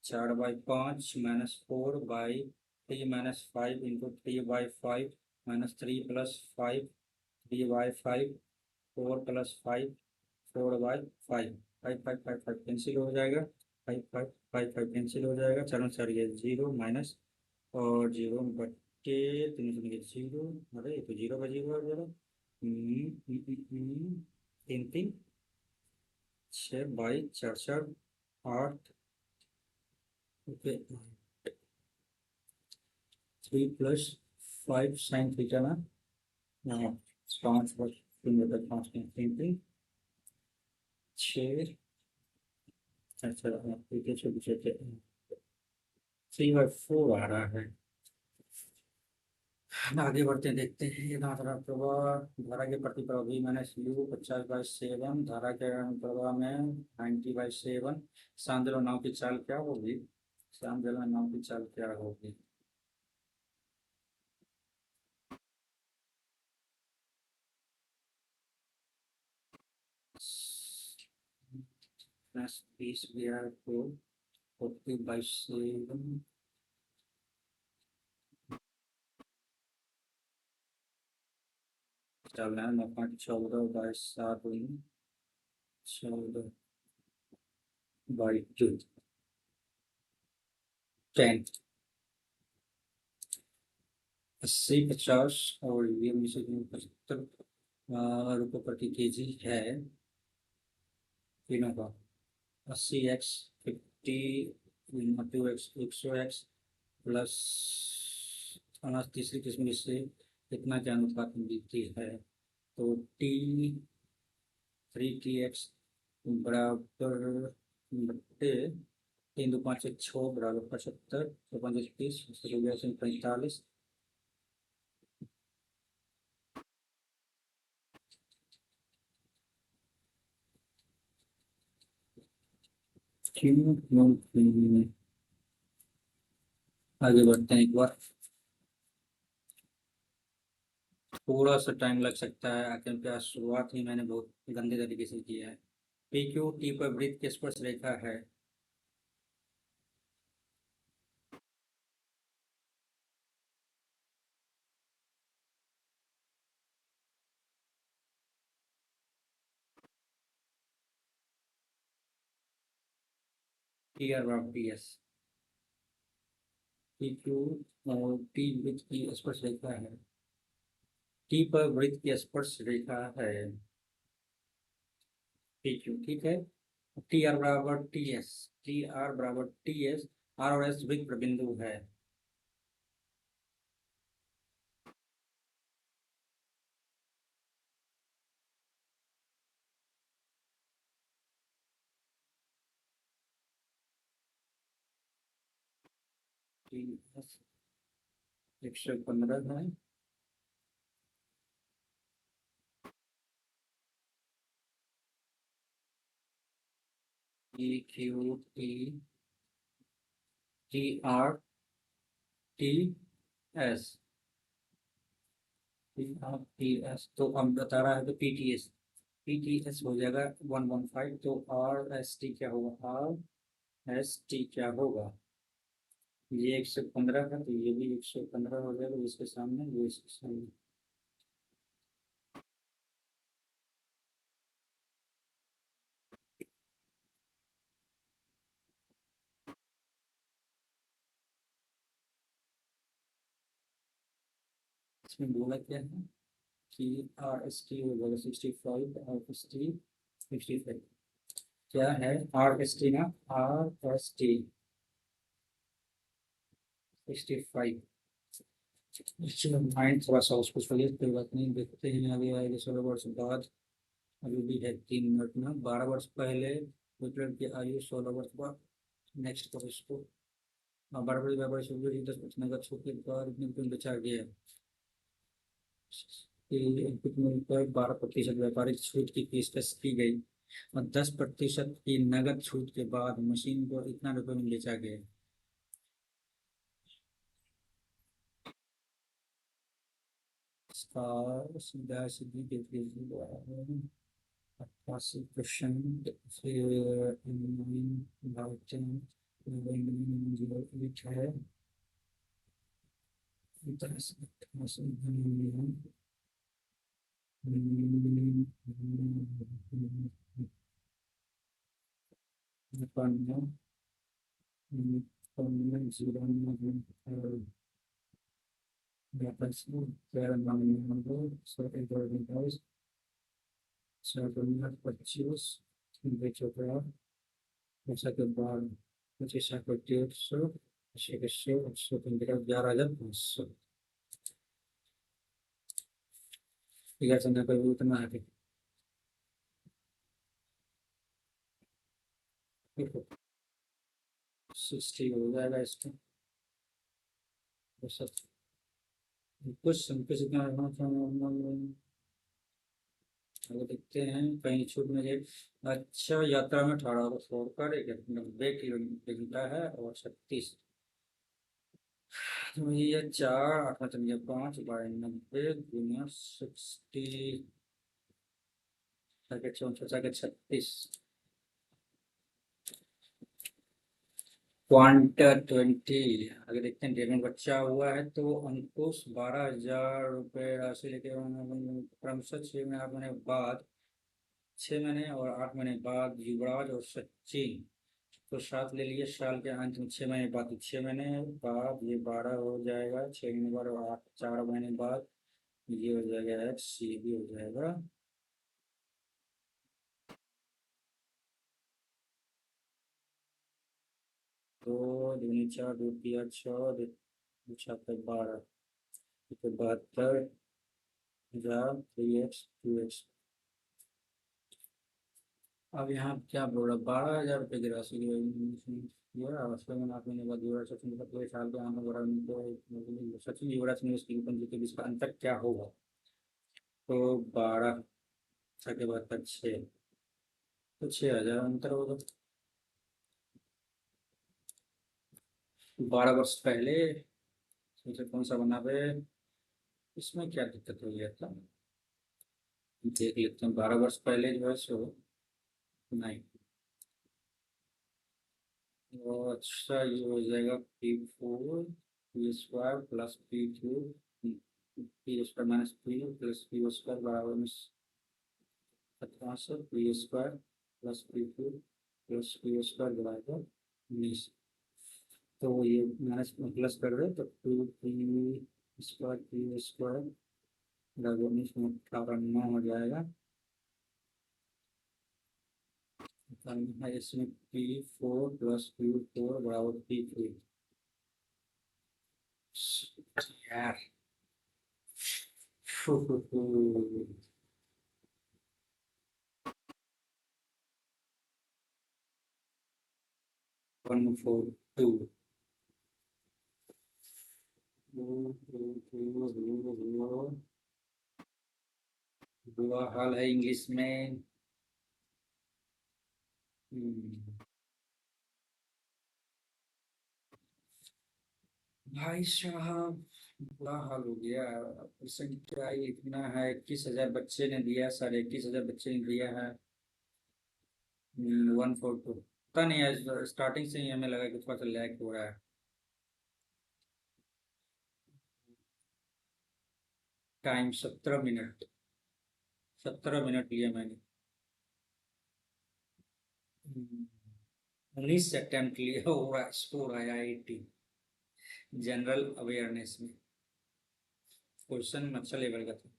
Speaker 1: 4/5 -4/3 - 5 × 3 - 5 -3 + 5, 3/5, 4 + 5, 4/5, 5 5 5 5 कैंसिल हो जाएगा, 5 5 5 5 कैंसिल हो जाएगा, चलो सर ये 0 माइनस, और 0 बट्टे 3 0, अरे ये तो 0 का 0 हो जाएगा। 3 3 6 बाई 4 4 8, ओके, 3 + 5 sin थीटा ना, हाँ, 5/3 3 3 6, अच्छा हाँ, ठीक है, छोटे छोटे 3/4 आ रहा है। आगे बढ़ते हैं, देखते हैं ये धारा प्रवाह, धारा के प्रति प्रवाह V - U 50/7, धारा के प्रवाह में 90/7। सांद्र नाव की चाल क्या होगी? सांद्र नाव की चाल क्या होगी? +20 को 40/7 डालना है, 9.14/7, 14/2, 10, 80 50 और ये 75 रुपये प्रति केजी है तीनों का। 80x 50 2x 100x प्लस अनाज तीसरी किस्म से कितना के अनुपात में बिकती है? तो T 3TX बराबर बट्टे 3 2 5 1 6 बराबर 75, तो 5 30 45, क्यों क्यों क्यों? आगे बढ़ते हैं एक बार। थोड़ा सा टाइम लग सकता है क्योंकि आज शुरुआत ही मैंने बहुत गंदे तरीके से किया है। पी क्यू टी पर वृत्त की स्पर्श रेखा है। टी आर बराबर टी एस। पी क्यू और टी वृत्त की स्पर्श रेखा है। टी पर वृत्त की स्पर्श रेखा है पी क्यू, ठीक है। टी आर बराबर टी एस। टी आर बराबर टी एस। आर और एस वृत्त बिंदु है। टी एस 115 है। P Q T T R T S. T R T S तो हम बता रहा है तो P T S. P T S हो जाएगा 115। तो आर एस टी क्या होगा? आर एस टी क्या होगा? ये 115 है तो ये भी 115 हो जाएगा, इसके सामने ये इसके सामने। इसमें बोला क्या है कि आर एस टी हो जाएगा 65। आर एस टी 65 क्या है? आर एस टी ना, आर एस टी 65। चलो माइंड थोड़ा सा उसको छोड़िए, कोई बात नहीं, देखते हैं आगे आएगा 16 वर्ष बाद। अभी भी है 3 मिनट में। 12 वर्ष पहले हिटलर की आयु 16 वर्ष बाद। नेक्स्ट करो इसको। हाँ, 12 बड़ी 10% का छूट के बाद इतने रुपये बेचा गया। इक्विपमेंट पर 12% व्यापारिक छूट की पेशकश की गई और 10% की नगद छूट के बाद मशीन को इतना रुपये में बेचा गया। इसका सीधा सीधी देखिए 88%। फिर 8 है। 25 बेचो पैसा के बाद 25 को 150, 100, 115, 11,500। ठीक है, चंदा कोई उतना है। देखो 60 हो जाएगा इसका। तो सब कुछ इतना रहना था। अगर देखते हैं कहीं छूट में जे। अच्छा, यात्रा में 18 को छोड़कर 90 किलोमीटर है और 36। तो ये 4 8 5 गुना 60 36। क्वांटा 20। अगर देखते हैं डेढ़ में बच्चा हुआ है तो अंकुश 12,000 रुपये राशि लेके क्रमशः 6 महीने 8 महीने बाद, 6 महीने और 8 महीने बाद युवराज और सचिन तो साथ ले लिए। साल के अंत में 6 महीने बाद, 6 महीने बाद ये 12 हो जाएगा। 6 महीने बाद और 4 महीने बाद ये हो जाएगा एक्स, ये भी हो जाएगा। तो दूनी 4, 2 तिया 6, 2 छक्के 12, तो 72,000 3x 2x। अब यहाँ क्या बोल रहा? 12,000 रुपये की राशि आपने बाद युवराज सचिन का पूरे साल के आने वाला तो सचिन युवराज निवेश की पूंजी के बीच का अंतर क्या होगा? तो 12 के बाद तक 6, तो 6,000 अंतर होगा। 12 वर्ष पहले सोचे कौन सा बना पे, इसमें क्या दिक्कत हो गया था, देख लेते हैं। 12 वर्ष पहले जो है सो नहीं, तो अच्छा ये हो जाएगा P4 P² plus P3 P² minus P+P² बराबर में 1700 P² plus P2 plus P² बराबर 19। तो ये माइनस प्लस कर रहे तो 2P² बराबर 19 में 18 हो जाएगा। इसमें P4 प्लस Q4 बराबर P3। यार 142 बुरा हाल है इंग्लिश में। भाई साहब बुरा हाल हो गया। परसेंट क्या ही इतना है, 21,000 बच्चे ने दिया, 21,500 बच्चे ने दिया है। 142 पता नहीं है, स्टार्टिंग से ही हमें लगा कि थोड़ा सा लैग हो रहा है। टाइम 17 मिनट, 17 मिनट लिया मैंने। 19 अटेम्प्ट लिए हो रहा, स्कोर आया 80 जनरल अवेयरनेस में। क्वेश्चन अच्छा लेवल का था।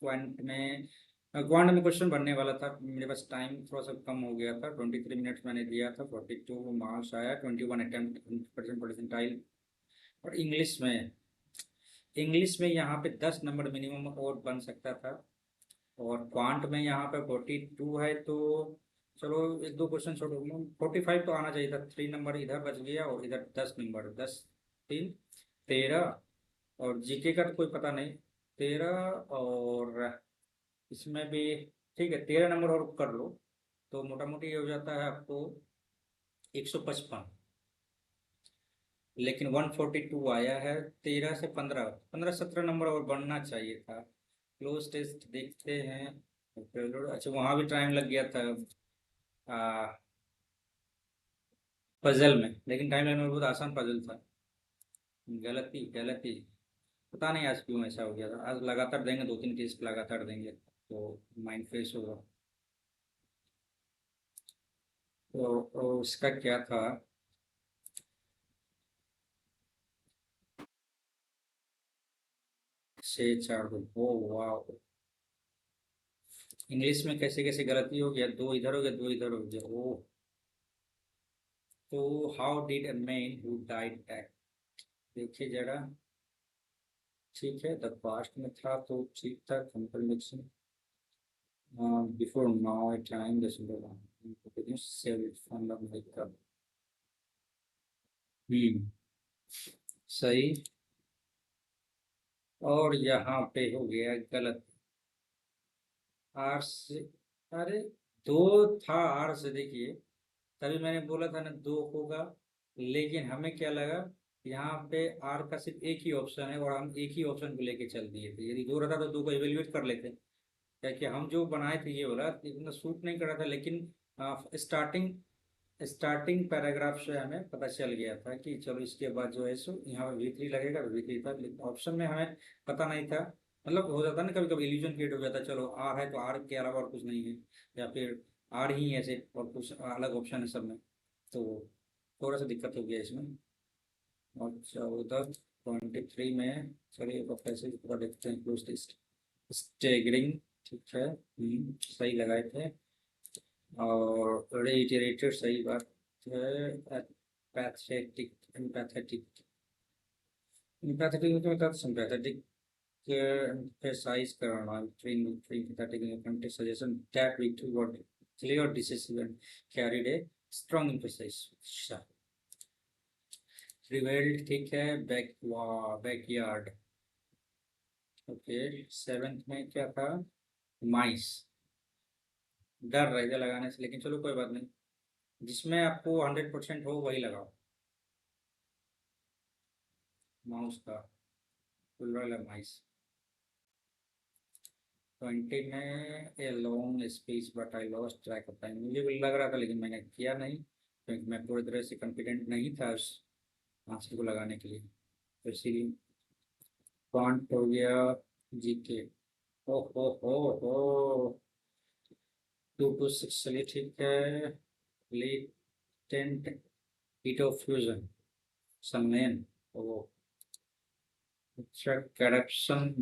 Speaker 1: क्वांट में क्वेश्चन बनने वाला था, मेरे पास टाइम थोड़ा सा कम हो गया था। 23 मिनट्स मैंने दिया था, 42 मार्क्स आया, 21 अटेम्प्ट, 100% परसेंटाइल। और इंग्लिश में यहाँ पे 10 नंबर मिनिमम और बन सकता था। और क्वांट में यहाँ पे 42 है, तो चलो एक दो क्वेश्चन छोड़ो, 45 तो आना चाहिए था। 3 नंबर इधर बच गया और इधर 10 नंबर, 10 3 13। और जीके का तो कोई पता नहीं, 13। और इसमें भी ठीक है, 13 नंबर और कर लो तो मोटा मोटी ये हो जाता है आपको 155। लेकिन 142 आया है, 13 से 15 15 17 नंबर और बढ़ना चाहिए था। क्लोज टेस्ट देखते हैं। अच्छा वहाँ भी टाइम लग गया था पजल में, लेकिन टाइम लगने में बहुत आसान पजल था। गलती गलती, पता नहीं आज क्यों ऐसा हो गया था। आज लगातार देंगे, 2 3 टेस्ट लगातार देंगे तो माइंड फ्रेश होगा। तो उसका क्या था, 6 4 2, ओ वाह। इंग्लिश में कैसे कैसे गलती हो गया, दो इधर हो गया, दो इधर हो गया, ओ। तो how did a man who died that, देखिए जरा। ठीक है, द पास्ट में था तो ठीक था, confirmation before now A time the symbol save it from the makeup. सही। और यहाँ पे हो गया गलत, आर से, अरे दो था आर से, देखिए तभी मैंने बोला था ना दो होगा। लेकिन हमें क्या लगा, यहाँ पे आर का सिर्फ एक ही ऑप्शन है और हम एक ही ऑप्शन को लेके चल दिए थे। यदि दो रहता तो दो को इवेल्युएट कर लेते। क्या कि हम जो बनाए थे ये वाला इतना सूट नहीं कर रहा था, लेकिन स्टार्टिंग स्टार्टिंग पैराग्राफ से हमें पता चल गया था कि चलो इसके बाद जो है सो यहाँ V3 लगेगा, तो V3 था, लेकिन ऑप्शन में हमें पता नहीं था। मतलब हो जाता ना कभी कभी इल्यूजन क्रिएट हो जाता है, चलो आर है तो आर के अलावा और कुछ नहीं है, या फिर आर ही है ऐसे और कुछ अलग ऑप्शन है सब में। तो थोड़ा सा दिक्कत हो गया इसमें। और 14 23 में चलिए पैसे पूरा देखते हैं। क्लोज टेस्ट स्टेगरिंग, ठीक है, सही लगाए थे। और reiterated सही बात है। पैथेटिक एम्पैथेटिक, एम्पैथेटिक मतलब सिंपैथेटिक emphasize करना, between pathetic and emphatic suggestion that victory was clear, decisive and carried a strong emphasis। prevailed ठीक है, बैकयार्ड। ओके, 7th में क्या था, माइस। डर रहेगा लगाने से, लेकिन चलो कोई बात नहीं, जिसमें आपको 100% हो वही लगाओ। माउस का प्लूरल है माइस। 20 में a long speech but I lost track of time, मुझे भी लग रहा था लेकिन मैंने किया नहीं क्योंकि मैं पूरी तरह से कॉन्फिडेंट नहीं था उस आंसर को लगाने के लिए, तो इसीलिए पॉइंट हो गया जीके। ओ हो 2 to 6, चलिए ठीक है। लेटेंट हीट ऑफ फ्यूजन संलयन, ओ अच्छा करप्शन,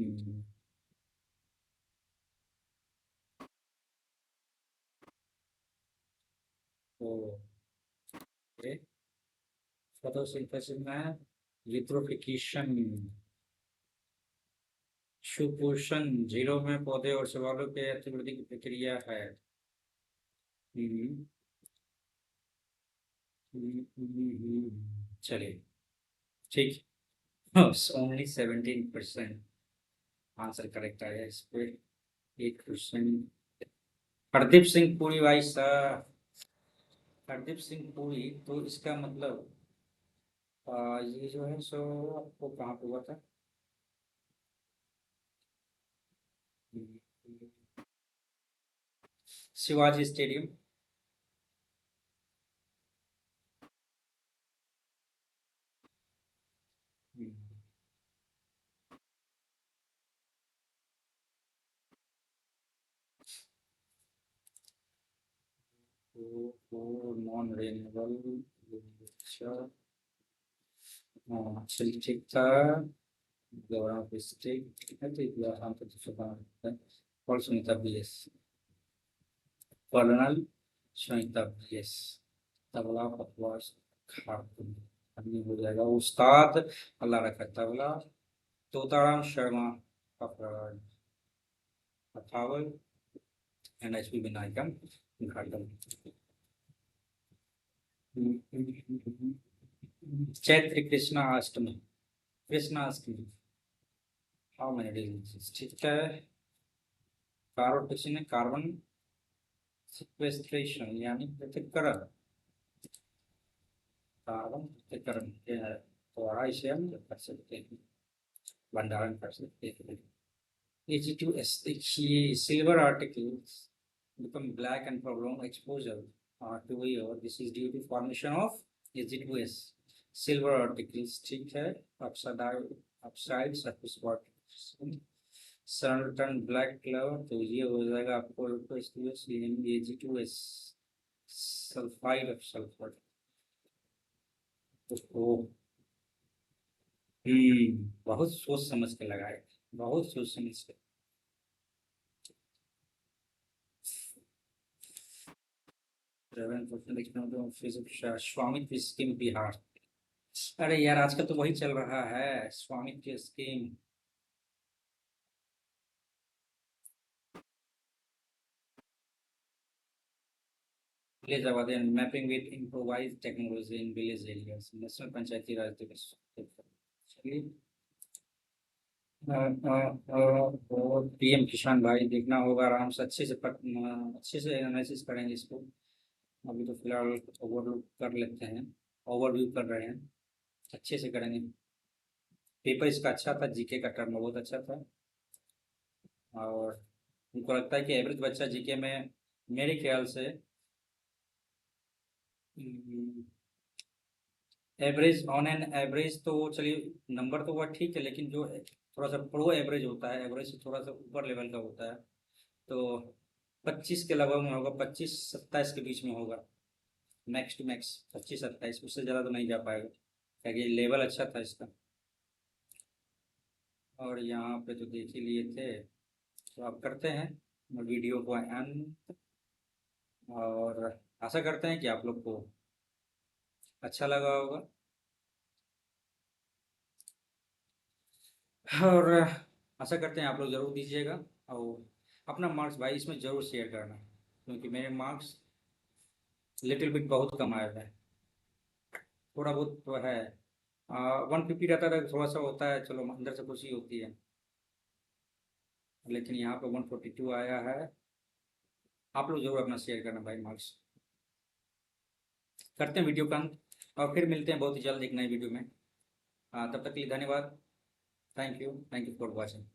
Speaker 1: ओ फोटोसिंथेसिस में यूट्रोफिकेशन, सुपोषण जीरो में पौधे और शैवालों के अतिवृद्धि की प्रक्रिया है। हम्म, चलिए ठीक, ओनली 17% आंसर करेक्ट आया इस पे। 8%। हरदीप सिंह पुरी भाई साहब, हरदीप सिंह पुरी, तो इसका मतलब ये जो है सो आपको कहाँ पे हुआ था? शिवाजी स्टेडियम। नॉन रेन्यूएबल, अच्छा, हाँ चलिए ठीक था। गौरव डिस्ट्रिक्ट है तो ये आसान तो चुका है। और Sunita BS, colonel Sunita BS, tabla बकवास खाटू, आदमी हो जाएगा Ustad, Allah Rakha tabla, Totaram Sharma Afraz Athawal, and HP Vinayakam ghatam. Chaitra Krishna Ashtami, Krishna Ashtami, how many days, ठीक है। कार्बोटेशन है कार्बन सिक्वेस्ट्रेशन यानी पृथक्करण, कार्बन पृथक्करण क्या है, तो इसे हम कर सकते हैं, भंडारण कर सकते हैं। AG2S, देखिए silver articles become black and prolonged exposure to air, this is due to formation of AG2S, silver articles, ठीक है। upside surface water certain black cloud, तो ये हो जाएगा आपको AG2S सल्फाइड ऑफ सल्फर। तो बहुत सोच समझ के लगाए, बहुत सोच समझ के। 11% स्वामित्व स्कीम बिहार, अरे यार आजकल तो वही चल रहा है Swamitva scheme. Village abadi mapping with improvised technology in village areas, national Panchayati Raj Divas. चलिए पीएम किसान भाई देखना होगा आराम से, अच्छे से एनालिसिस करेंगे इसको। अभी तो फिलहाल ओवरलुक कर लेते हैं, ओवरव्यू कर रहे हैं, अच्छे से करेंगे। पेपर इसका अच्छा था, जीके का टर्म बहुत अच्छा था, और उनको लगता है कि एवरेज बच्चा जीके में मेरे ख्याल से एवरेज, ऑन एन एवरेज तो चलिए नंबर तो वह ठीक है, लेकिन जो थोड़ा सा प्रो एवरेज होता है, एवरेज से थोड़ा सा ऊपर लेवल का होता है, तो 25 के लगभग में होगा, 25-27 के बीच में होगा, मैक्स टू मैक्स 25-27, उससे ज़्यादा तो नहीं जा पाएगा क्योंकि लेवल अच्छा था इसका। और यहाँ पे तो देख ही लिए थे, तो अब करते हैं वीडियो को एंड, और आशा करते हैं कि आप लोग को अच्छा लगा होगा, और आशा करते हैं आप लोग ज़रूर दीजिएगा, और अपना मार्क्स भाई इसमें ज़रूर शेयर करना, क्योंकि मेरे मार्क्स लिटिल बिट बहुत कम आए हैं, थोड़ा बहुत तो है। 150 रहता था, थोड़ा सा होता है, चलो अंदर से खुशी होती है, लेकिन यहाँ पे 142 आया है। आप लोग जरूर अपना शेयर करना भाई मार्क्स। करते हैं वीडियो का अंत, और फिर मिलते हैं बहुत ही जल्द एक नए वीडियो में। हाँ, तब तक के लिए धन्यवाद। Thank you for watching.